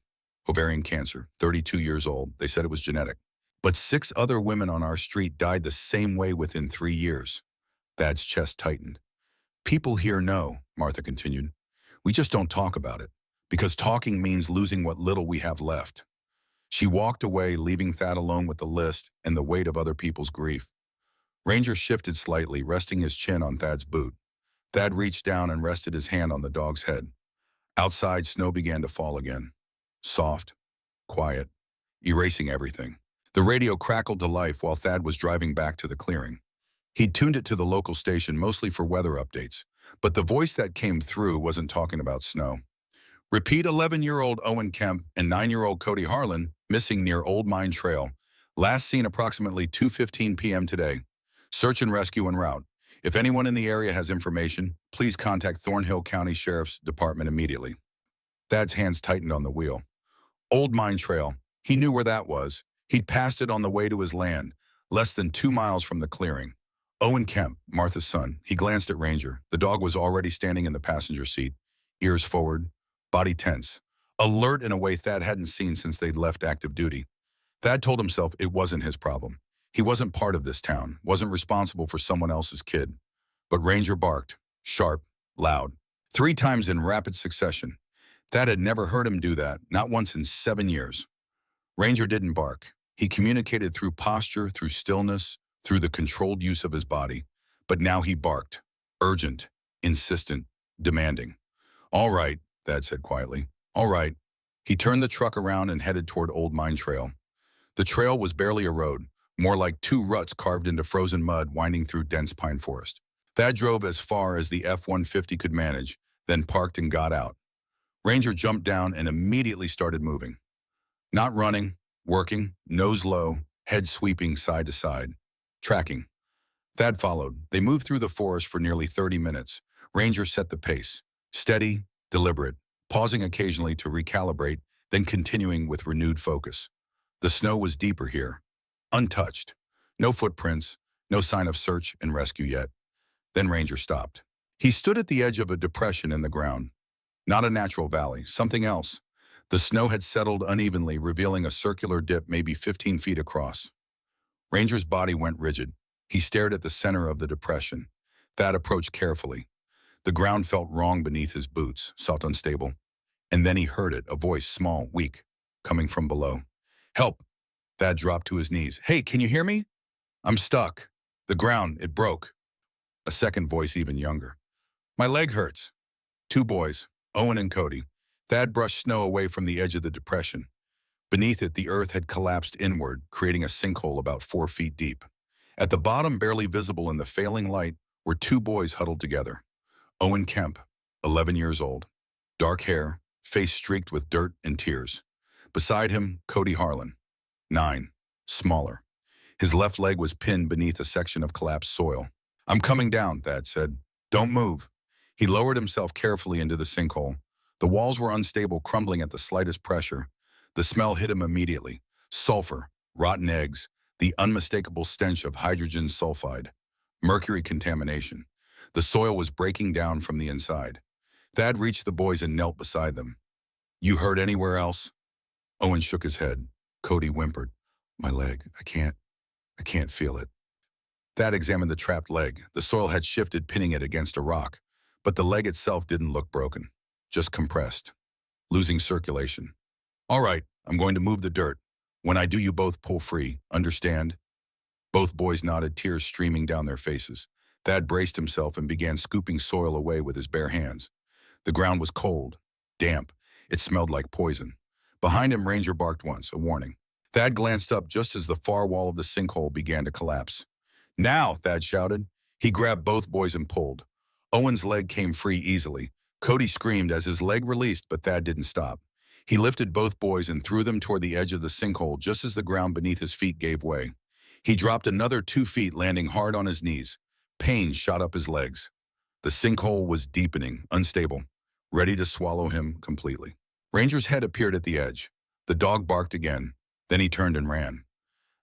Ovarian cancer, 32 years old. They said it was genetic. But 6 other women on our street died the same way within 3 years. Thad's chest tightened. People here know, Martha continued. We just don't talk about it, because talking means losing what little we have left. She walked away, leaving Thad alone with the list and the weight of other people's grief. Ranger shifted slightly, resting his chin on Thad's boot. Thad reached down and rested his hand on the dog's head. Outside, snow began to fall again. Soft, quiet, erasing everything. The radio crackled to life while Thad was driving back to the clearing. He'd tuned it to the local station mostly for weather updates, but the voice that came through wasn't talking about snow. Repeat 11-year-old Owen Kemp and 9-year-old Cody Harlan missing near Old Mine Trail. Last seen approximately 2:15 p.m. today. Search and rescue en route. If anyone in the area has information, please contact Thornhill County Sheriff's Department immediately. Thad's hands tightened on the wheel. Old Mine Trail. He knew where that was. He'd passed it on the way to his land, less than 2 miles from the clearing. Owen Kemp, Martha's son. He glanced at Ranger. The dog was already standing in the passenger seat, ears forward, body tense, alert in a way Thad hadn't seen since they'd left active duty. Thad told himself it wasn't his problem. He wasn't part of this town, wasn't responsible for someone else's kid. But Ranger barked, sharp, loud, 3 times in rapid succession. Thad had never heard him do that, not once in 7 years. Ranger didn't bark. He communicated through posture, through stillness, through the controlled use of his body. But now he barked, urgent, insistent, demanding. All right, Thad said quietly. All right. He turned the truck around and headed toward Old Mine Trail. The trail was barely a road, more like 2 ruts carved into frozen mud winding through dense pine forest. Thad drove as far as the F-150 could manage, then parked and got out. Ranger jumped down and immediately started moving. Not running, working, nose low, head sweeping side to side. Tracking. Thad followed. They moved through the forest for nearly 30 minutes. Ranger set the pace. Steady, deliberate, pausing occasionally to recalibrate, then continuing with renewed focus. The snow was deeper here. Untouched. No footprints, no sign of search and rescue yet. Then Ranger stopped. He stood at the edge of a depression in the ground. Not a natural valley, something else. The snow had settled unevenly, revealing a circular dip maybe 15 feet across. Ranger's body went rigid. He stared at the center of the depression. Thad approached carefully. The ground felt wrong beneath his boots, felt unstable. And then he heard it, a voice, small, weak, coming from below. Help! Thad dropped to his knees. Hey, can you hear me? I'm stuck. The ground, it broke. A second voice, even younger. My leg hurts. 2 boys, Owen and Cody. Thad brushed snow away from the edge of the depression. Beneath it, the earth had collapsed inward, creating a sinkhole about 4 feet deep. At the bottom, barely visible in the failing light, were 2 boys huddled together. Owen Kemp, 11 years old. Dark hair, face streaked with dirt and tears. Beside him, Cody Harlan, 9, smaller. His left leg was pinned beneath a section of collapsed soil. I'm coming down, Thad said. Don't move. He lowered himself carefully into the sinkhole. The walls were unstable, crumbling at the slightest pressure. The smell hit him immediately. Sulfur, rotten eggs, the unmistakable stench of hydrogen sulfide. Mercury contamination. The soil was breaking down from the inside. Thad reached the boys and knelt beside them. You hurt anywhere else? Owen shook his head. Cody whimpered. My leg, I can't. I can't feel it. Thad examined the trapped leg. The soil had shifted, pinning it against a rock. But the leg itself didn't look broken, just compressed, losing circulation. All right, I'm going to move the dirt. When I do, you both pull free. Understand? Both boys nodded, tears streaming down their faces. Thad braced himself and began scooping soil away with his bare hands. The ground was cold, damp. It smelled like poison. Behind him, Ranger barked once, a warning. Thad glanced up just as the far wall of the sinkhole began to collapse. Now, Thad shouted. He grabbed both boys and pulled. Owen's leg came free easily. Cody screamed as his leg released, but Thad didn't stop. He lifted both boys and threw them toward the edge of the sinkhole just as the ground beneath his feet gave way. He dropped another 2 feet, landing hard on his knees. Pain shot up his legs. The sinkhole was deepening, unstable, ready to swallow him completely. Ranger's head appeared at the edge. The dog barked again. Then he turned and ran.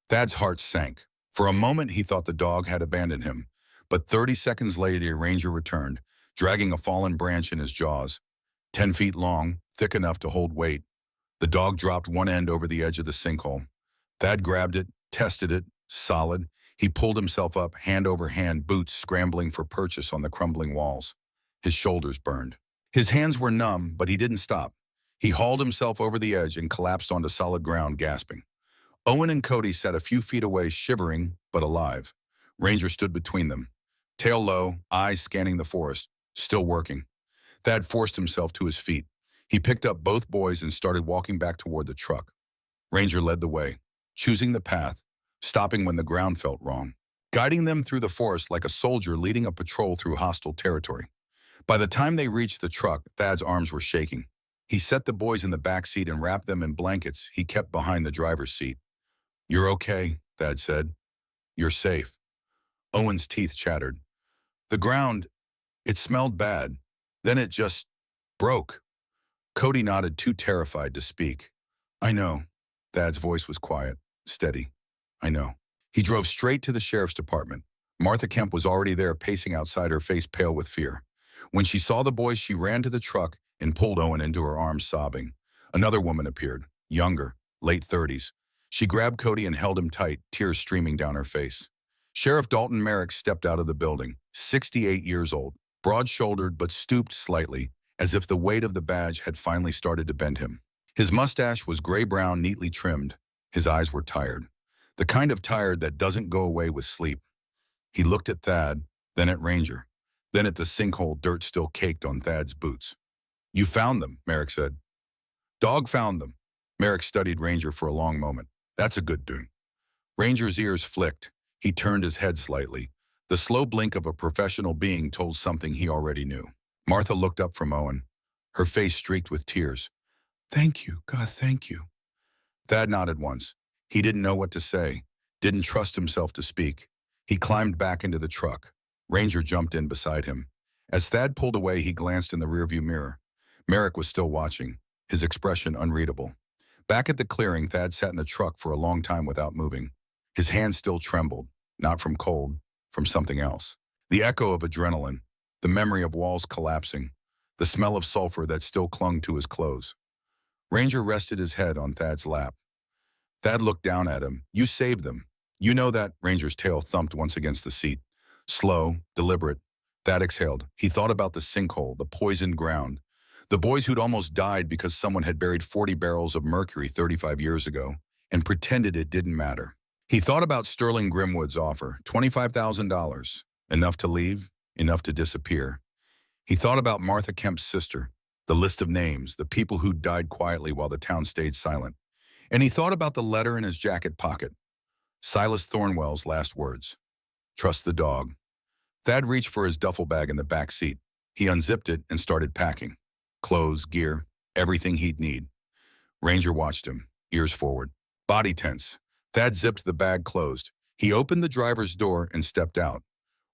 Thad's heart sank. For a moment, he thought the dog had abandoned him. But 30 seconds later, Ranger returned, dragging a fallen branch in his jaws. 10 feet long, thick enough to hold weight. The dog dropped one end over the edge of the sinkhole. Thad grabbed it, tested it, solid. He pulled himself up, hand over hand, boots scrambling for purchase on the crumbling walls. His shoulders burned. His hands were numb, but he didn't stop. He hauled himself over the edge and collapsed onto solid ground, gasping. Owen and Cody sat a few feet away, shivering but alive. Ranger stood between them, tail low, eyes scanning the forest, still working. Thad forced himself to his feet. He picked up both boys and started walking back toward the truck. Ranger led the way, choosing the path, stopping when the ground felt wrong, guiding them through the forest like a soldier leading a patrol through hostile territory. By the time they reached the truck, Thad's arms were shaking. He set the boys in the back seat and wrapped them in blankets he kept behind the driver's seat. You're okay, Thad said. You're safe. Owen's teeth chattered. The ground, it smelled bad. Then it just broke. Cody nodded, too terrified to speak. I know. Thad's voice was quiet, steady. I know. He drove straight to the sheriff's department. Martha Kemp was already there, pacing outside, her face pale with fear. When she saw the boys, she ran to the truck and pulled Owen into her arms, sobbing. Another woman appeared, younger, late 30s. She grabbed Cody and held him tight, tears streaming down her face. Sheriff Dalton Merrick stepped out of the building, 68 years old, broad-shouldered but stooped slightly, as if the weight of the badge had finally started to bend him. His mustache was gray-brown, neatly trimmed. His eyes were tired, the kind of tired that doesn't go away with sleep. He looked at Thad, then at Ranger, then at the sinkhole, dirt still caked on Thad's boots. You found them, Merrick said. Dog found them. Merrick studied Ranger for a long moment. That's a good doing. Ranger's ears flicked. He turned his head slightly. The slow blink of a professional being told something he already knew. Martha looked up from Owen, her face streaked with tears. Thank you, God, thank you. Thad nodded once. He didn't know what to say, didn't trust himself to speak. He climbed back into the truck. Ranger jumped in beside him. As Thad pulled away, he glanced in the rearview mirror. Merrick was still watching, his expression unreadable. Back at the clearing, Thad sat in the truck for a long time without moving. His hands still trembled, not from cold, from something else. The echo of adrenaline, the memory of walls collapsing, the smell of sulfur that still clung to his clothes. Ranger rested his head on Thad's lap. Thad looked down at him. You saved them. You know that. Ranger's tail thumped once against the seat. Slow, deliberate. Thad exhaled. He thought about the sinkhole, the poisoned ground. The boys who'd almost died because someone had buried 40 barrels of mercury 35 years ago and pretended it didn't matter. He thought about Sterling Grimwood's offer, $25,000, enough to leave, enough to disappear. He thought about Martha Kemp's sister, the list of names, the people who'd died quietly while the town stayed silent. And he thought about the letter in his jacket pocket, Silas Thornwell's last words. Trust the dog. Thad reached for his duffel bag in the back seat. He unzipped it and started packing. Clothes, gear, everything he'd need. Ranger watched him, ears forward, body tense. Thad zipped the bag closed. He opened the driver's door and stepped out.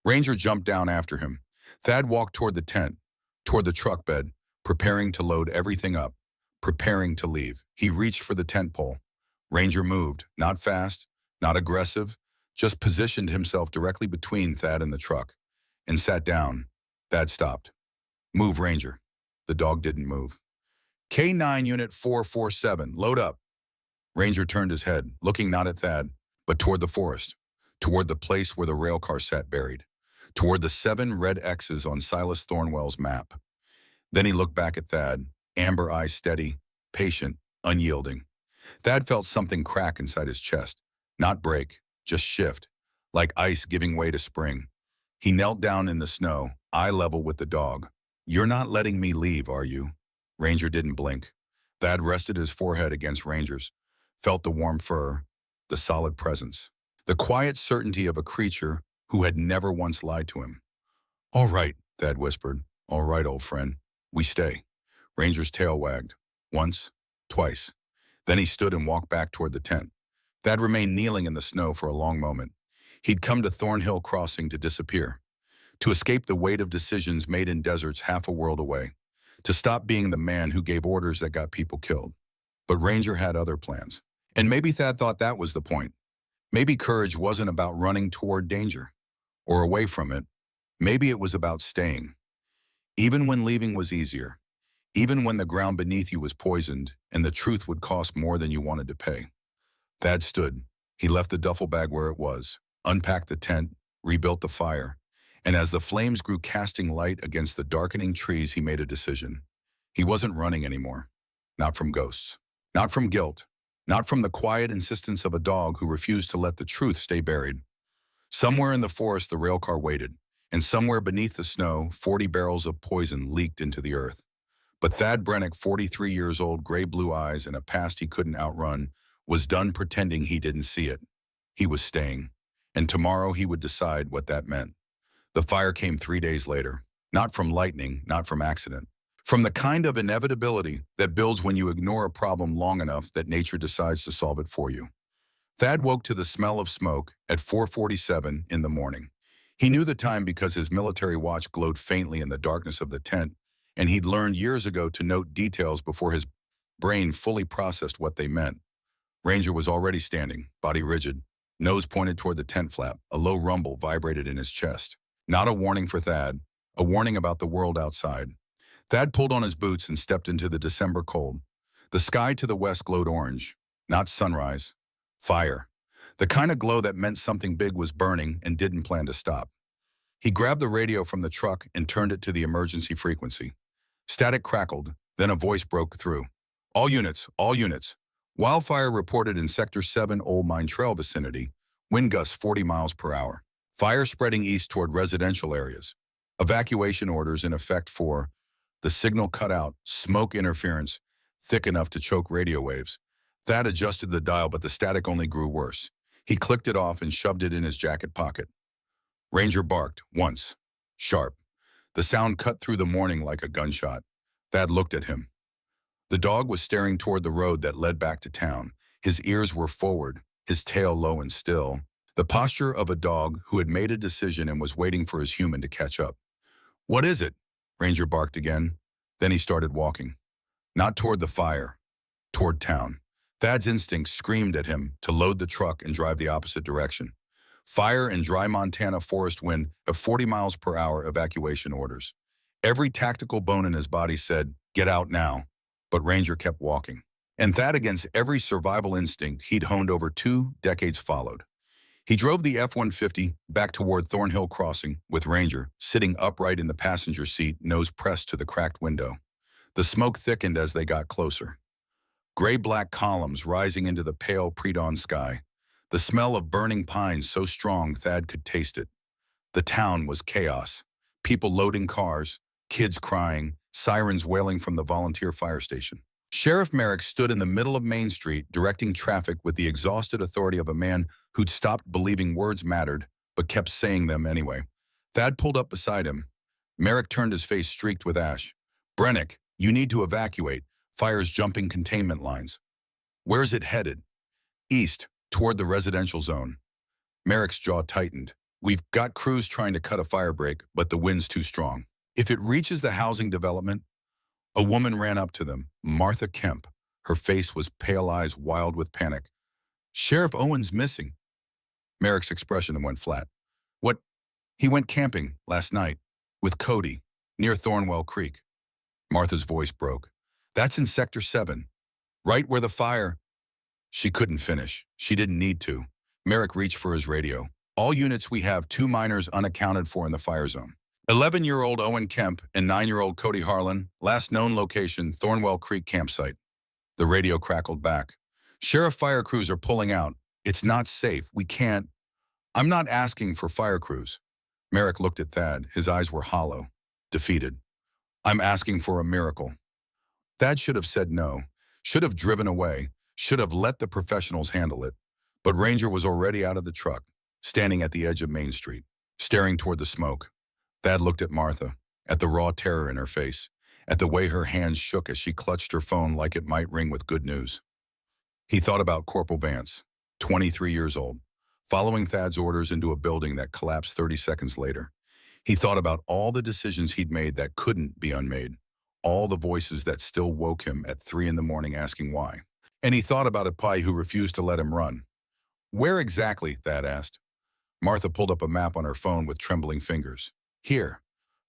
Ranger jumped down after him. Thad walked toward the tent, toward the truck bed, preparing to load everything up, preparing to leave. He reached for the tent pole. Ranger moved, not fast, not aggressive, just positioned himself directly between Thad and the truck, and sat down. Thad stopped. Move, Ranger. The dog didn't move. K9 Unit 447, load up. Ranger turned his head, looking not at Thad, but toward the forest. toward the place where the railcar sat buried, toward the 7 red X's on Silas Thornwell's map. Then he looked back at Thad, amber eyes steady, patient, unyielding. Thad felt something crack inside his chest. Not break, just shift, like ice giving way to spring. He knelt down in the snow, eye level with the dog. "You're not letting me leave, are you?" Ranger didn't blink. Thad rested his forehead against Ranger's, felt the warm fur, the solid presence, the quiet certainty of a creature who had never once lied to him. "All right," Thad whispered. "All right, old friend. We stay." Ranger's tail wagged. Once, twice. Then he stood and walked back toward the tent. Thad remained kneeling in the snow for a long moment. He'd come to Thornhill Crossing to disappear, to escape the weight of decisions made in deserts half a world away, to stop being the man who gave orders that got people killed. But Ranger had other plans. And maybe Thad thought that was the point. Maybe courage wasn't about running toward danger or away from it. Maybe it was about staying. Even when leaving was easier. Even when the ground beneath you was poisoned and the truth would cost more than you wanted to pay. Thad stood. He left the duffel bag where it was, unpacked the tent, rebuilt the fire, and as the flames grew casting light against the darkening trees, he made a decision. He wasn't running anymore. Not from ghosts. Not from guilt. Not from the quiet insistence of a dog who refused to let the truth stay buried. Somewhere in the forest the railcar waited, and somewhere beneath the snow, 40 barrels of poison leaked into the earth. But Thad Brennick, 43 years old, gray-blue eyes, and a past he couldn't outrun, was done pretending he didn't see it. He was staying, and tomorrow he would decide what that meant. The fire came 3 days later, not from lightning, not from accident, from the kind of inevitability that builds when you ignore a problem long enough that nature decides to solve it for you. Thad woke to the smell of smoke at 4:47 in the morning. He knew the time because his military watch glowed faintly in the darkness of the tent, and he'd learned years ago to note details before his brain fully processed what they meant. Ranger was already standing, body rigid, nose pointed toward the tent flap. A low rumble vibrated in his chest. Not a warning for Thad, a warning about the world outside. Thad pulled on his boots and stepped into the December cold. The sky to the west glowed orange, not sunrise, fire. The kind of glow that meant something big was burning and didn't plan to stop. He grabbed the radio from the truck and turned it to the emergency frequency. Static crackled, then a voice broke through. All units, all units. Wildfire reported in Sector 7 Old Mine Trail vicinity, wind gusts 40 miles per hour. Fire spreading east toward residential areas. Evacuation orders in effect for the signal cut out, smoke interference, thick enough to choke radio waves. Thad adjusted the dial, but the static only grew worse. He clicked it off and shoved it in his jacket pocket. Ranger barked, once. Sharp. The sound cut through the morning like a gunshot. Thad looked at him. The dog was staring toward the road that led back to town. His ears were forward, his tail low and still. The posture of a dog who had made a decision and was waiting for his human to catch up. "What is it?" Ranger barked again. Then he started walking. Not toward the fire, toward town. Thad's instincts screamed at him to load the truck and drive the opposite direction. Fire and dry Montana forest wind of 40 miles per hour evacuation orders. Every tactical bone in his body said, "Get out now." But Ranger kept walking. And Thad, against every survival instinct he'd honed over 2 decades, followed. He drove the F-150 back toward Thornhill Crossing with Ranger sitting upright in the passenger seat, nose pressed to the cracked window. The smoke thickened as they got closer. Gray-black columns rising into the pale pre-dawn sky. The smell of burning pines so strong Thad could taste it. The town was chaos. People loading cars, kids crying, sirens wailing from the volunteer fire station. Sheriff Merrick stood in the middle of Main Street, directing traffic with the exhausted authority of a man who'd stopped believing words mattered, but kept saying them anyway. Thad pulled up beside him. Merrick turned, his face streaked with ash. "Brennick, you need to evacuate. Fire's jumping containment lines." "Where's it headed?" "East, toward the residential zone." Merrick's jaw tightened. "We've got crews trying to cut a fire break, but the wind's too strong. If it reaches the housing development..." A woman ran up to them, Martha Kemp. Her face was pale, eyes wild with panic. "Sheriff Owen's missing." Merrick's expression went flat. "What?" "He went camping last night with Cody near Thornwell Creek." Martha's voice broke. "That's in Sector 7, right where the fire..." She couldn't finish. She didn't need to. Merrick reached for his radio. All units, we have 2 minors unaccounted for in the fire zone. 11-year-old Owen Kemp and 9-year-old Cody Harlan, last known location, Thornwell Creek campsite. The radio crackled back. Sheriff, fire crews are pulling out. It's not safe. We can't. I'm not asking for fire crews. Merrick looked at Thad. His eyes were hollow, defeated. I'm asking for a miracle. Thad should have said no, should have driven away, should have let the professionals handle it. But Ranger was already out of the truck, standing at the edge of Main Street, staring toward the smoke. Thad looked at Martha, at the raw terror in her face, at the way her hands shook as she clutched her phone like it might ring with good news. He thought about Corporal Vance, 23 years old, following Thad's orders into a building that collapsed 30 seconds later. He thought about all the decisions he'd made that couldn't be unmade, all the voices that still woke him at 3 in the morning asking why. And he thought about Apai, who refused to let him run. Where exactly? Thad asked. Martha pulled up a map on her phone with trembling fingers. Here,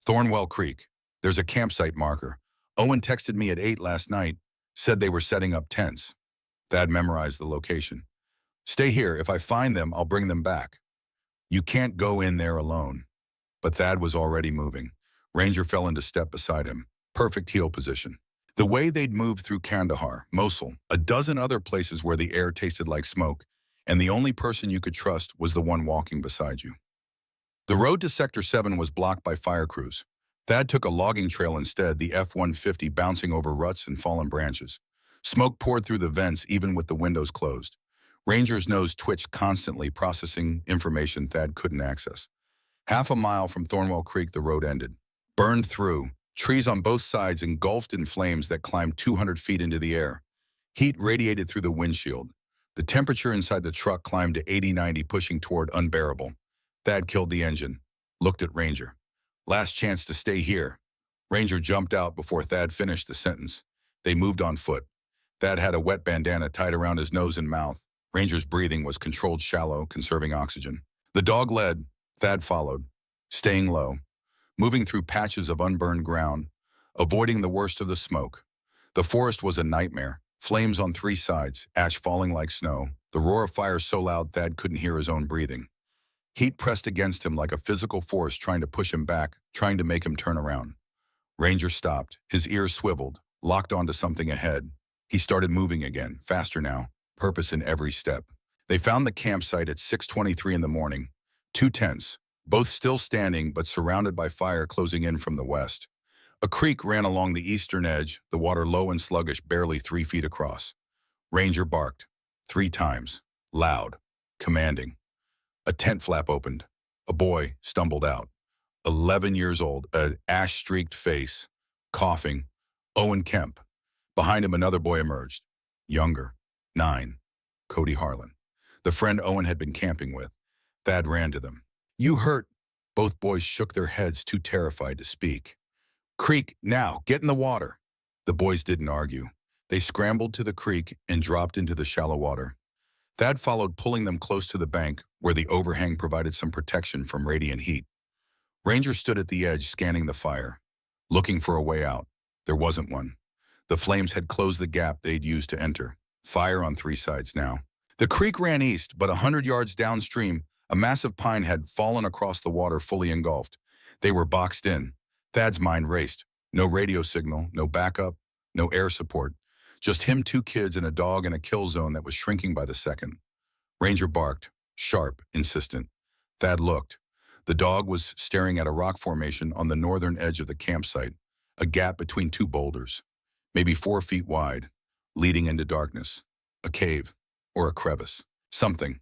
Thornwell Creek. There's a campsite marker. Owen texted me at 8 last night, said they were setting up tents. Thad memorized the location. Stay here. If I find them, I'll bring them back. You can't go in there alone. But Thad was already moving. Ranger fell into step beside him. Perfect heel position. The way they'd moved through Kandahar, Mosul, a dozen other places where the air tasted like smoke, and the only person you could trust was the one walking beside you. The road to Sector 7 was blocked by fire crews. Thad took a logging trail instead, the F-150 bouncing over ruts and fallen branches. Smoke poured through the vents even with the windows closed. Ranger's nose twitched constantly, processing information Thad couldn't access. Half a mile from Thornwell Creek, the road ended. Burned through, trees on both sides engulfed in flames that climbed 200 feet into the air. Heat radiated through the windshield. The temperature inside the truck climbed to 80-90, pushing toward unbearable. Thad killed the engine, looked at Ranger. Last chance to stay here. Ranger jumped out before Thad finished the sentence. They moved on foot. Thad had a wet bandana tied around his nose and mouth. Ranger's breathing was controlled, shallow, conserving oxygen. The dog led. Thad followed, staying low, moving through patches of unburned ground, avoiding the worst of the smoke. The forest was a nightmare. Flames on 3 sides, ash falling like snow, the roar of fire so loud Thad couldn't hear his own breathing. Heat pressed against him like a physical force trying to push him back, trying to make him turn around. Ranger stopped, his ears swiveled, locked onto something ahead. He started moving again, faster now, purpose in every step. They found the campsite at 6:23 in the morning. 2 tents, both still standing but surrounded by fire closing in from the west. A creek ran along the eastern edge, the water low and sluggish, barely 3 feet across. Ranger barked, 3 times, loud, commanding. A tent flap opened. A boy stumbled out. 11 years old, an ash-streaked face, coughing. Owen Kemp. Behind him, another boy emerged. Younger, 9, Cody Harlan, the friend Owen had been camping with. Thad ran to them. You hurt. Both boys shook their heads, too terrified to speak. Creek, now, get in the water. The boys didn't argue. They scrambled to the creek and dropped into the shallow water. Thad followed, pulling them close to the bank, where the overhang provided some protection from radiant heat. Ranger stood at the edge, scanning the fire, looking for a way out. There wasn't one. The flames had closed the gap they'd used to enter. Fire on 3 sides now. The creek ran east, but 100 yards downstream, a massive pine had fallen across the water, fully engulfed. They were boxed in. Thad's mind raced. No radio signal, no backup, no air support. Just him, 2 kids, and a dog in a kill zone that was shrinking by the second. Ranger barked, sharp, insistent. Thad looked. The dog was staring at a rock formation on the northern edge of the campsite, a gap between 2 boulders, maybe 4 feet wide, leading into darkness. A cave, or a crevice. Something.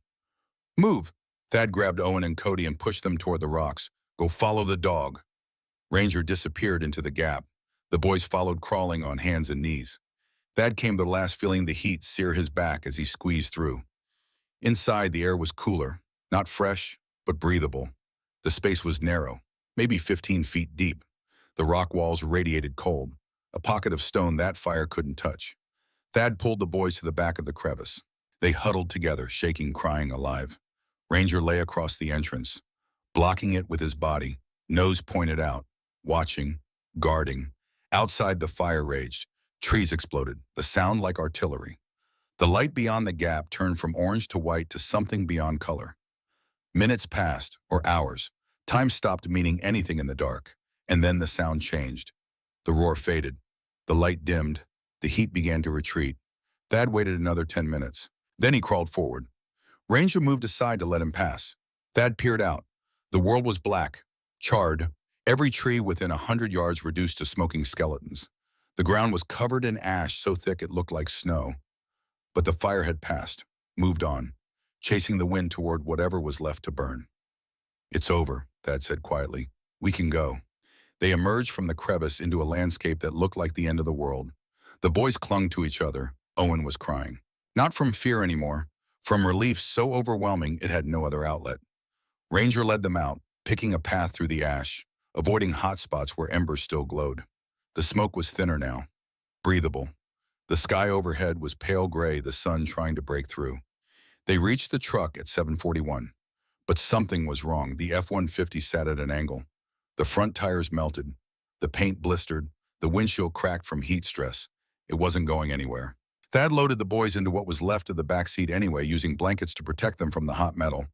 Move! Thad grabbed Owen and Cody and pushed them toward the rocks. Go follow the dog. Ranger disappeared into the gap. The boys followed, crawling on hands and knees. Thad came to the last, feeling the heat sear his back as he squeezed through. Inside, the air was cooler, not fresh, but breathable. The space was narrow, maybe 15 feet deep. The rock walls radiated cold, a pocket of stone that fire couldn't touch. Thad pulled the boys to the back of the crevice. They huddled together, shaking, crying, alive. Ranger lay across the entrance, blocking it with his body, nose pointed out, watching, guarding. Outside, the fire raged. Trees exploded, the sound like artillery. The light beyond the gap turned from orange to white to something beyond color. Minutes passed, or hours. Time stopped meaning anything in the dark. And then the sound changed. The roar faded. The light dimmed. The heat began to retreat. Thad waited another 10 minutes. Then he crawled forward. Ranger moved aside to let him pass. Thad peered out. The world was black, charred, every tree within 100 yards reduced to smoking skeletons. The ground was covered in ash so thick it looked like snow. But the fire had passed, moved on, chasing the wind toward whatever was left to burn. "It's over," Thad said quietly. "We can go." They emerged from the crevice into a landscape that looked like the end of the world. The boys clung to each other. Owen was crying. Not from fear anymore, from relief so overwhelming it had no other outlet. Ranger led them out, picking a path through the ash, avoiding hot spots where embers still glowed. The smoke was thinner now, breathable. The sky overhead was pale gray, the sun trying to break through. They reached the truck at 7:41. But something was wrong. The F-150 sat at an angle. The front tires melted. The paint blistered. The windshield cracked from heat stress. It wasn't going anywhere. Thad loaded the boys into what was left of the back seat anyway, using blankets to protect them from the hot metal.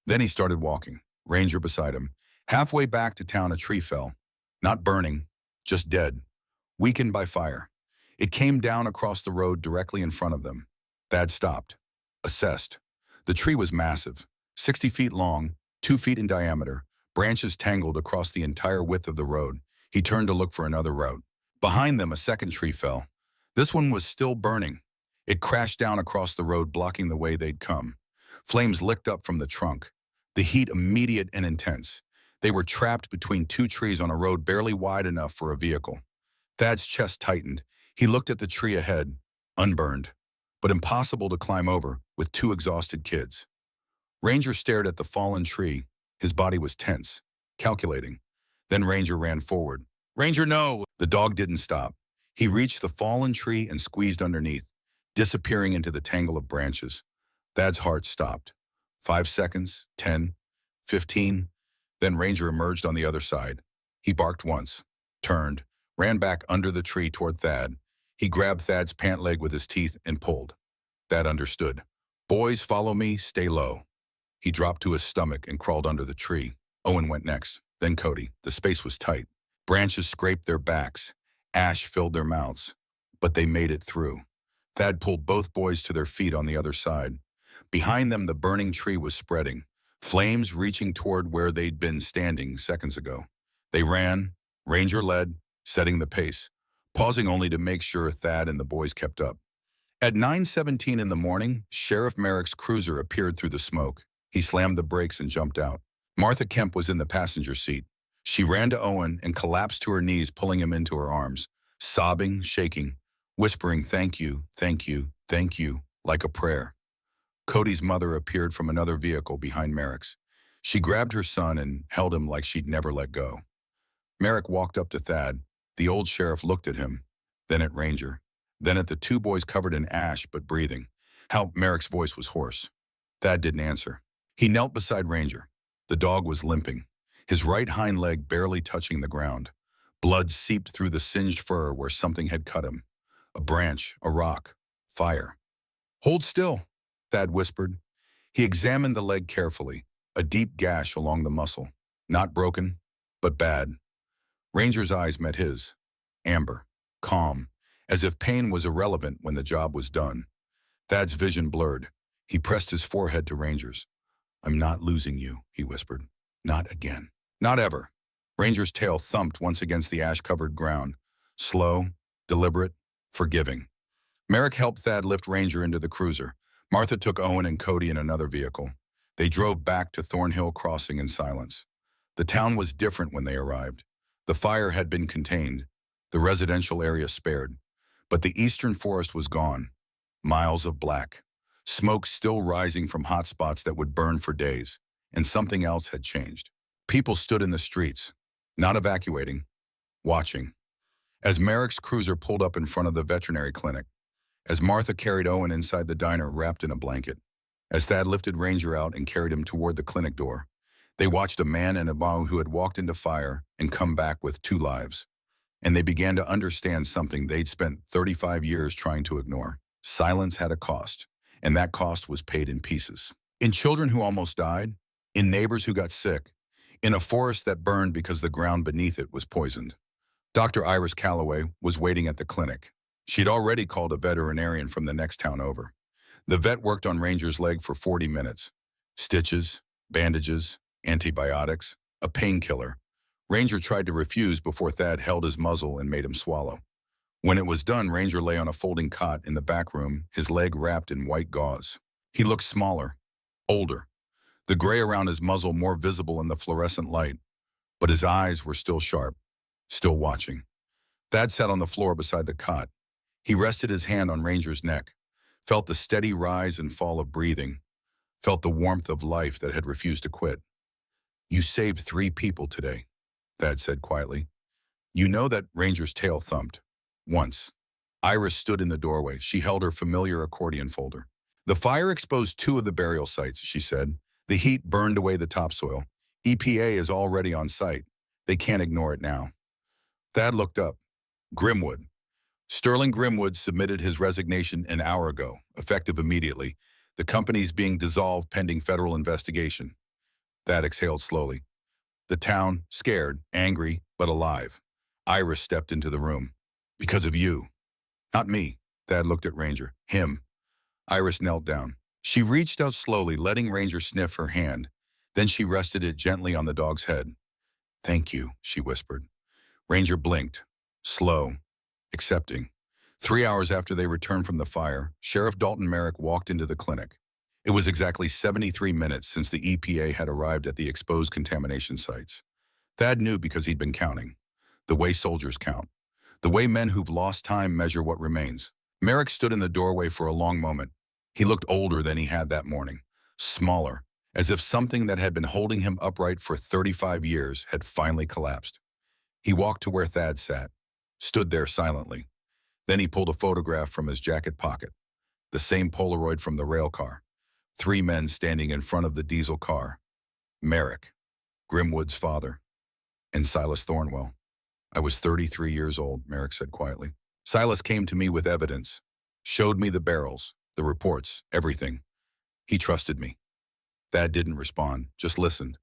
Then he started walking, Ranger beside him. Halfway back to town, a tree fell. Not burning, just dead, weakened by fire. It came down across the road directly in front of them. Thad stopped, assessed. The tree was massive, 60 feet long, 2 feet in diameter, branches tangled across the entire width of the road. He turned to look for another route. Behind them, a second tree fell. This one was still burning. It crashed down across the road, blocking the way they'd come. Flames licked up from the trunk, the heat immediate and intense. They were trapped between two trees on a road barely wide enough for a vehicle. Thad's chest tightened. He looked at the tree ahead, unburned, but impossible to climb over with two exhausted kids. Ranger stared at the fallen tree. His body was tense, calculating. Then Ranger ran forward. "Ranger, no!" The dog didn't stop. He reached the fallen tree and squeezed underneath, disappearing into the tangle of branches. Thad's heart stopped. 5 seconds, 10, 15. Then Ranger emerged on the other side. He barked once, turned, ran back under the tree toward Thad. He grabbed Thad's pant leg with his teeth and pulled. Thad understood. "Boys, follow me, stay low." He dropped to his stomach and crawled under the tree. Owen went next, then Cody. The space was tight. Branches scraped their backs. Ash filled their mouths. But they made it through. Thad pulled both boys to their feet on the other side. Behind them, the burning tree was spreading, flames reaching toward where they'd been standing seconds ago. They ran, Ranger led, setting the pace, pausing only to make sure Thad and the boys kept up. At 9:17 in the morning, Sheriff Merrick's cruiser appeared through the smoke. He slammed the brakes and jumped out. Martha Kemp was in the passenger seat. She ran to Owen and collapsed to her knees, pulling him into her arms, sobbing, shaking, whispering, "Thank you, thank you, thank you," like a prayer. Cody's mother appeared from another vehicle behind Merrick's. She grabbed her son and held him like she'd never let go. Merrick walked up to Thad. The old sheriff looked at him, then at Ranger, then at the two boys covered in ash but breathing. Merrick's voice was hoarse. Thad didn't answer. He knelt beside Ranger. The dog was limping, his right hind leg barely touching the ground. Blood seeped through the singed fur where something had cut him. A branch, a rock, fire. "Hold still," Thad whispered. He examined the leg carefully, a deep gash along the muscle. Not broken, but bad. Ranger's eyes met his, amber, calm, as if pain was irrelevant when the job was done. Thad's vision blurred. He pressed his forehead to Ranger's. "I'm not losing you," he whispered. "Not again. Not ever." Ranger's tail thumped once against the ash-covered ground. Slow, deliberate, forgiving. Merrick helped Thad lift Ranger into the cruiser. Martha took Owen and Cody in another vehicle. They drove back to Thornhill Crossing in silence. The town was different when they arrived. The fire had been contained, the residential area spared, but the eastern forest was gone. Miles of black. Smoke still rising from hot spots that would burn for days, and something else had changed. People stood in the streets, not evacuating, watching. As Merrick's cruiser pulled up in front of the veterinary clinic, as Martha carried Owen inside the diner wrapped in a blanket, as Thad lifted Ranger out and carried him toward the clinic door, they watched a man and a woman who had walked into fire and come back with 2 lives. And they began to understand something they'd spent 35 years trying to ignore. Silence had a cost, and that cost was paid in pieces. In children who almost died, in neighbors who got sick, in a forest that burned because the ground beneath it was poisoned. Dr. Iris Calloway was waiting at the clinic. She'd already called a veterinarian from the next town over. The vet worked on Ranger's leg for 40 minutes. Stitches, bandages, antibiotics, a painkiller. Ranger tried to refuse before Thad held his muzzle and made him swallow. When it was done, Ranger lay on a folding cot in the back room, his leg wrapped in white gauze. He looked smaller, older, the gray around his muzzle more visible in the fluorescent light, but his eyes were still sharp, still watching. Thad sat on the floor beside the cot. He rested his hand on Ranger's neck, felt the steady rise and fall of breathing, felt the warmth of life that had refused to quit. "You saved 3 people today," Thad said quietly. "You know that?" Ranger's tail thumped. Once. Iris stood in the doorway. She held her familiar accordion folder. "The fire exposed 2 of the burial sites," she said. "The heat burned away the topsoil. EPA is already on site. They can't ignore it now." Thad looked up. Grimwood. Sterling Grimwood submitted his resignation an hour ago, effective immediately. The company's being dissolved pending federal investigation. Thad exhaled slowly. The town, scared, angry, but alive. Iris stepped into the room. "Because of you." "Not me." Thad looked at Ranger. "Him." Iris knelt down. She reached out slowly, letting Ranger sniff her hand. Then she rested it gently on the dog's head. "Thank you," she whispered. Ranger blinked. Slow. Accepting. 3 hours after they returned from the fire, Sheriff Dalton Merrick walked into the clinic. It was exactly 73 minutes since the EPA had arrived at the exposed contamination sites. Thad knew because he'd been counting. The way soldiers count. The way men who've lost time measure what remains. Merrick stood in the doorway for a long moment. He looked older than he had that morning. Smaller, as if something that had been holding him upright for 35 years had finally collapsed. He walked to where Thad sat, stood there silently. Then he pulled a photograph from his jacket pocket. The same Polaroid from the rail car. 3 men standing in front of the diesel car. Merrick, Grimwood's father, and Silas Thornwell. "I was 33 years old," Merrick said quietly. "Silas came to me with evidence, showed me the barrels, the reports, everything. He trusted me." Thad didn't respond, just listened.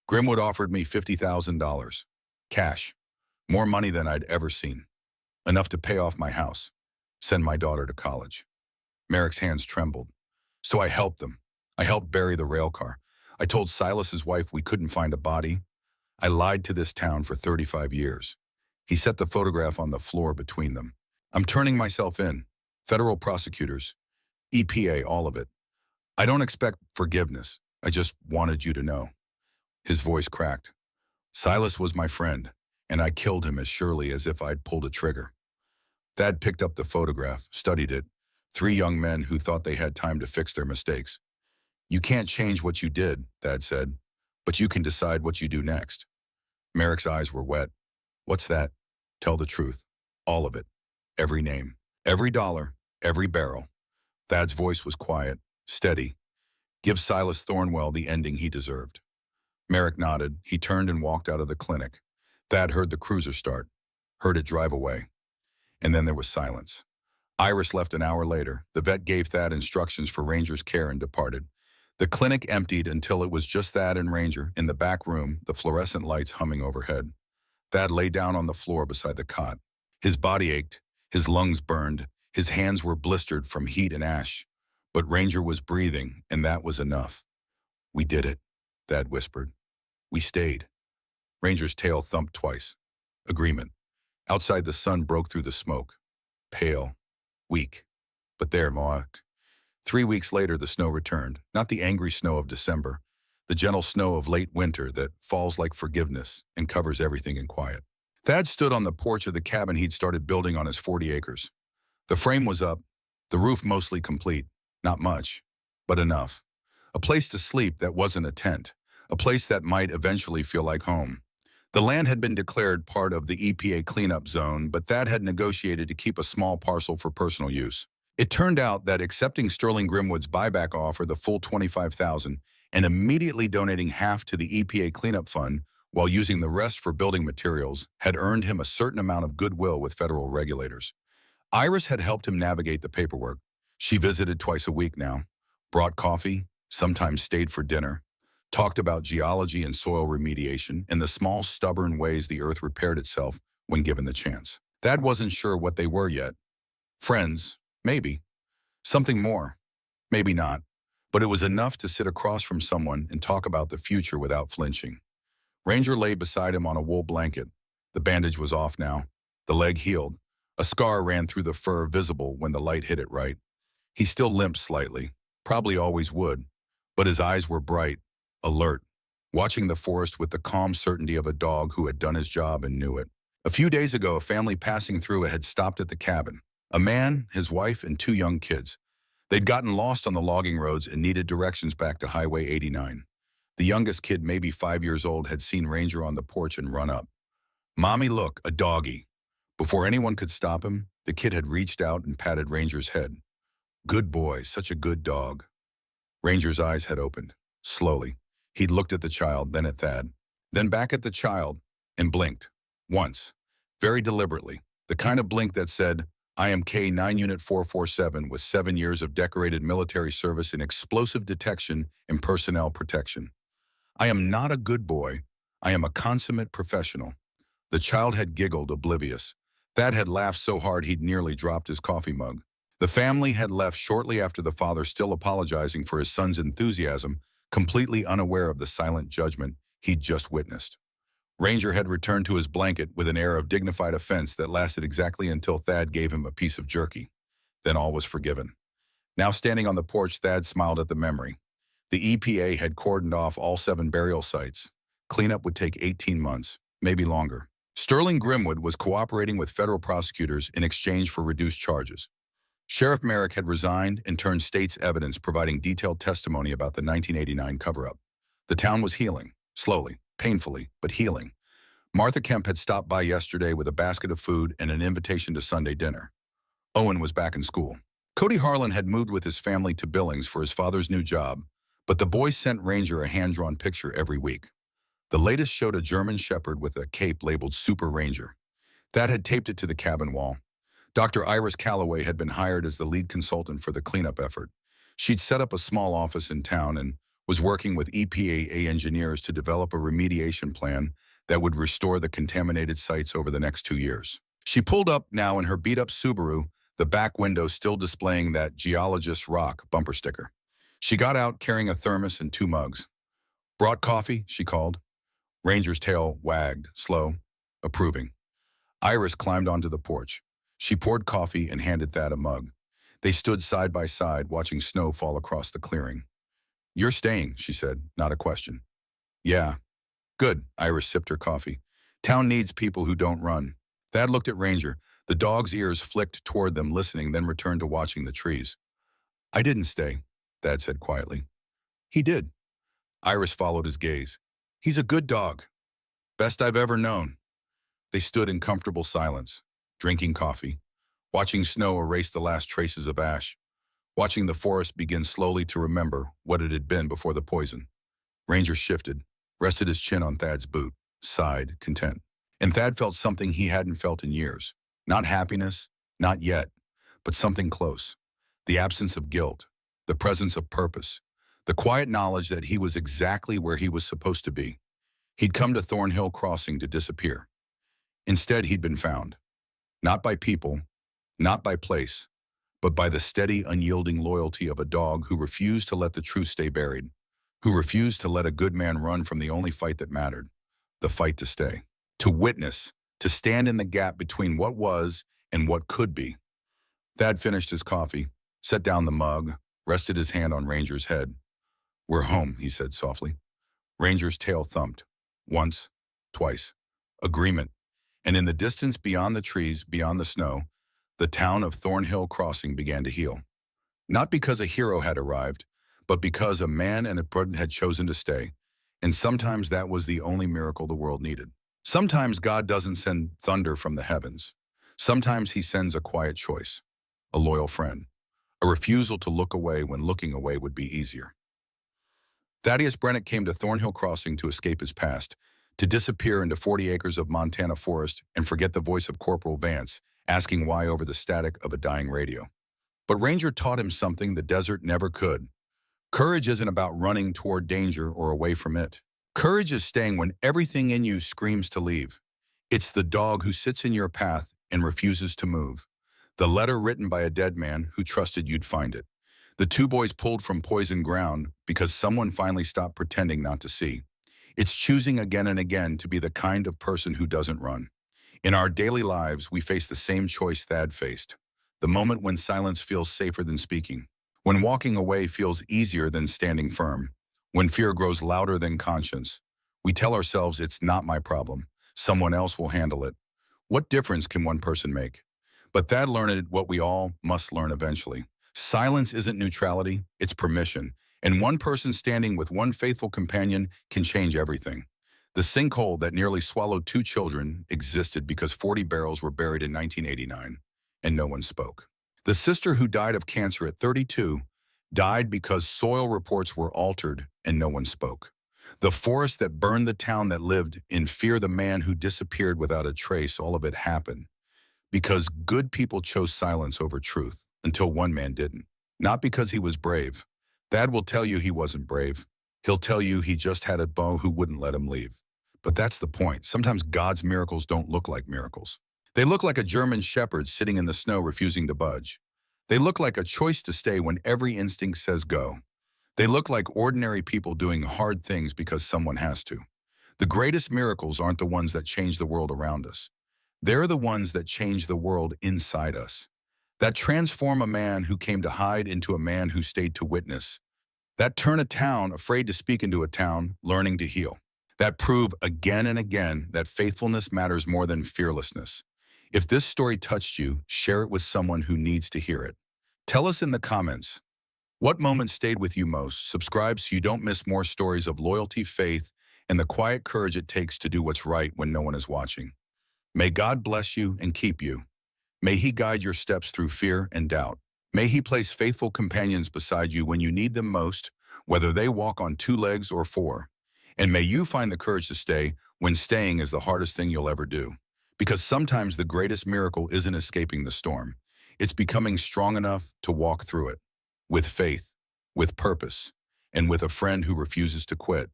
"Grimwood offered me $50,000. Cash. More money than I'd ever seen. Enough to pay off my house, send my daughter to college." Merrick's hands trembled. "So I helped them. I helped bury the rail car. I told Silas's wife we couldn't find a body. I lied to this town for 35 years. He set the photograph on the floor between them. I'm turning myself in. Federal prosecutors. EPA, all of it. I don't expect forgiveness. I just wanted you to know." His voice cracked. "Silas was my friend, and I killed him as surely as if I'd pulled a trigger." Thad picked up the photograph, studied it. 3 young men who thought they had time to fix their mistakes. "You can't change what you did," Thad said, "but you can decide what you do next." Merrick's eyes were wet. "What's that?" "Tell the truth. All of it. Every name. Every dollar. Every barrel." Thad's voice was quiet, steady. "Give Silas Thornwell the ending he deserved." Merrick nodded. He turned and walked out of the clinic. Thad heard the cruiser start, heard it drive away. And then there was silence. Iris left an hour later. The vet gave Thad instructions for Ranger's care and departed. The clinic emptied until it was just Thad and Ranger in the back room, the fluorescent lights humming overhead. Thad lay down on the floor beside the cot. His body ached, his lungs burned, his hands were blistered from heat and ash. But Ranger was breathing, and that was enough. "We did it," Thad whispered. "We stayed." Ranger's tail thumped twice. Agreement. Outside, the sun broke through the smoke. Pale. Weak. But there, marked. 3 weeks later, the snow returned. Not the angry snow of December. The gentle snow of late winter that falls like forgiveness and covers everything in quiet. Thad stood on the porch of the cabin he'd started building on his 40 acres. The frame was up, the roof mostly complete. Not much, but enough. A place to sleep that wasn't a tent. A place that might eventually feel like home. The land had been declared part of the EPA cleanup zone, but Thad had negotiated to keep a small parcel for personal use. It turned out that accepting Sterling Grimwood's buyback offer, the full $25,000, and immediately donating half to the EPA cleanup fund while using the rest for building materials had earned him a certain amount of goodwill with federal regulators. Iris had helped him navigate the paperwork. She visited twice a week now, brought coffee, sometimes stayed for dinner. talked about geology and soil remediation and the small, stubborn ways the earth repaired itself when given the chance. Thad wasn't sure what they were yet. Friends, maybe. Something more, maybe not. But it was enough to sit across from someone and talk about the future without flinching. Ranger lay beside him on a wool blanket. The bandage was off now. The leg healed. A scar ran through the fur, visible when the light hit it right. He still limped slightly, probably always would, but his eyes were bright, alert, watching the forest with the calm certainty of a dog who had done his job and knew it. A few days ago, a family passing through it had stopped at the cabin. A man, his wife, and two young kids. They'd gotten lost on the logging roads and needed directions back to Highway 89. The youngest kid, maybe 5 years old, had seen Ranger on the porch and run up. "Mommy, look, a doggy." Before anyone could stop him, the kid had reached out and patted Ranger's head. "Good boy, such a good dog." Ranger's eyes had opened. Slowly, he'd looked at the child, then at Thad, then back at the child, and blinked. Once, very deliberately, the kind of blink that said, "I am K9 Unit 447 with 7 years of decorated military service in explosive detection and personnel protection. I am not a good boy. I am a consummate professional." The child had giggled, oblivious. Thad had laughed so hard he'd nearly dropped his coffee mug. The family had left shortly after the father, still apologizing for his son's enthusiasm, completely unaware of the silent judgment he'd just witnessed. Ranger had returned to his blanket with an air of dignified offense that lasted exactly until Thad gave him a piece of jerky. Then all was forgiven. Now standing on the porch, Thad smiled at the memory. The EPA had cordoned off all 7 burial sites. Cleanup would take 18 months, maybe longer. Sterling Grimwood was cooperating with federal prosecutors in exchange for reduced charges. Sheriff Merrick had resigned and turned state's evidence, providing detailed testimony about the 1989 cover-up. The town was healing, slowly, painfully, but healing. Martha Kemp had stopped by yesterday with a basket of food and an invitation to Sunday dinner. Owen was back in school. Cody Harlan had moved with his family to Billings for his father's new job, but the boys sent Ranger a hand-drawn picture every week. The latest showed a German Shepherd with a cape labeled Super Ranger. Thad had taped it to the cabin wall. Dr. Iris Calloway had been hired as the lead consultant for the cleanup effort. She'd set up a small office in town and was working with EPA engineers to develop a remediation plan that would restore the contaminated sites over the next 2 years. She pulled up now in her beat-up Subaru, the back window still displaying that Geologist Rock bumper sticker. She got out carrying a thermos and 2 mugs. "Brought coffee?" she called. Ranger's tail wagged, slow, approving. Iris climbed onto the porch. She poured coffee and handed Thad a mug. They stood side by side, watching snow fall across the clearing. "You're staying," she said, not a question. "Yeah." "Good." Iris sipped her coffee. "Town needs people who don't run." Thad looked at Ranger. The dog's ears flicked toward them, listening, then returned to watching the trees. "I didn't stay," Thad said quietly. "He did." Iris followed his gaze. "He's a good dog. Best I've ever known." They stood in comfortable silence, drinking coffee, watching snow erase the last traces of ash, watching the forest begin slowly to remember what it had been before the poison. Ranger shifted, rested his chin on Thad's boot, sighed, content. And Thad felt something he hadn't felt in years. Not happiness, not yet, but something close. The absence of guilt, the presence of purpose, the quiet knowledge that he was exactly where he was supposed to be. He'd come to Thornhill Crossing to disappear. Instead, he'd been found. Not by people, not by place, but by the steady, unyielding loyalty of a dog who refused to let the truth stay buried, who refused to let a good man run from the only fight that mattered, the fight to stay, to witness, to stand in the gap between what was and what could be. Thad finished his coffee, set down the mug, rested his hand on Ranger's head. "We're home," he said softly. Ranger's tail thumped. Once, twice. Agreement. And in the distance beyond the trees, beyond the snow, the town of Thornhill Crossing began to heal. Not because a hero had arrived, but because a man and a brother had chosen to stay. And sometimes that was the only miracle the world needed. Sometimes God doesn't send thunder from the heavens. Sometimes he sends a quiet choice, a loyal friend, a refusal to look away when looking away would be easier. Thaddeus Brennett came to Thornhill Crossing to escape his past, to disappear into 40 acres of Montana forest and forget the voice of Corporal Vance, asking why over the static of a dying radio. But Ranger taught him something the desert never could. Courage isn't about running toward danger or away from it. Courage is staying when everything in you screams to leave. It's the dog who sits in your path and refuses to move. The letter written by a dead man who trusted you'd find it. The two boys pulled from poisoned ground because someone finally stopped pretending not to see. It's choosing again and again to be the kind of person who doesn't run. In our daily lives, we face the same choice Thad faced. The moment when silence feels safer than speaking. When walking away feels easier than standing firm. When fear grows louder than conscience. We tell ourselves it's not my problem. Someone else will handle it. What difference can one person make? But Thad learned what we all must learn eventually. Silence isn't neutrality, it's permission. And one person standing with one faithful companion can change everything. The sinkhole that nearly swallowed two children existed because 40 barrels were buried in 1989, and no one spoke. The sister who died of cancer at 32 died because soil reports were altered and no one spoke. The forest that burned the town that lived in fear the man who disappeared without a trace, all of it happened because good people chose silence over truth until one man didn't. Not because he was brave. Thad will tell you he wasn't brave. He'll tell you he just had a beau who wouldn't let him leave. But that's the point. Sometimes God's miracles don't look like miracles. They look like a German shepherd sitting in the snow refusing to budge. They look like a choice to stay when every instinct says go. They look like ordinary people doing hard things because someone has to. The greatest miracles aren't the ones that change the world around us. They're the ones that change the world inside us. That transform a man who came to hide into a man who stayed to witness. That turn a town afraid to speak into a town learning to heal. That prove again and again that faithfulness matters more than fearlessness. If this story touched you, share it with someone who needs to hear it. Tell us in the comments, what moment stayed with you most? Subscribe so you don't miss more stories of loyalty, faith, and the quiet courage it takes to do what's right when no one is watching. May God bless you and keep you. May He guide your steps through fear and doubt. May He place faithful companions beside you when you need them most, whether they walk on two legs or four. And may you find the courage to stay when staying is the hardest thing you'll ever do. Because sometimes the greatest miracle isn't escaping the storm. It's becoming strong enough to walk through it. With faith, with purpose, and with a friend who refuses to quit.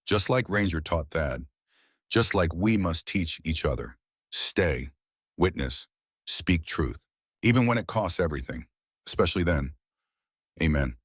Just like Ranger taught Thad. Just like we must teach each other. Stay, witness, speak truth. Even when it costs everything. Especially then. Amen.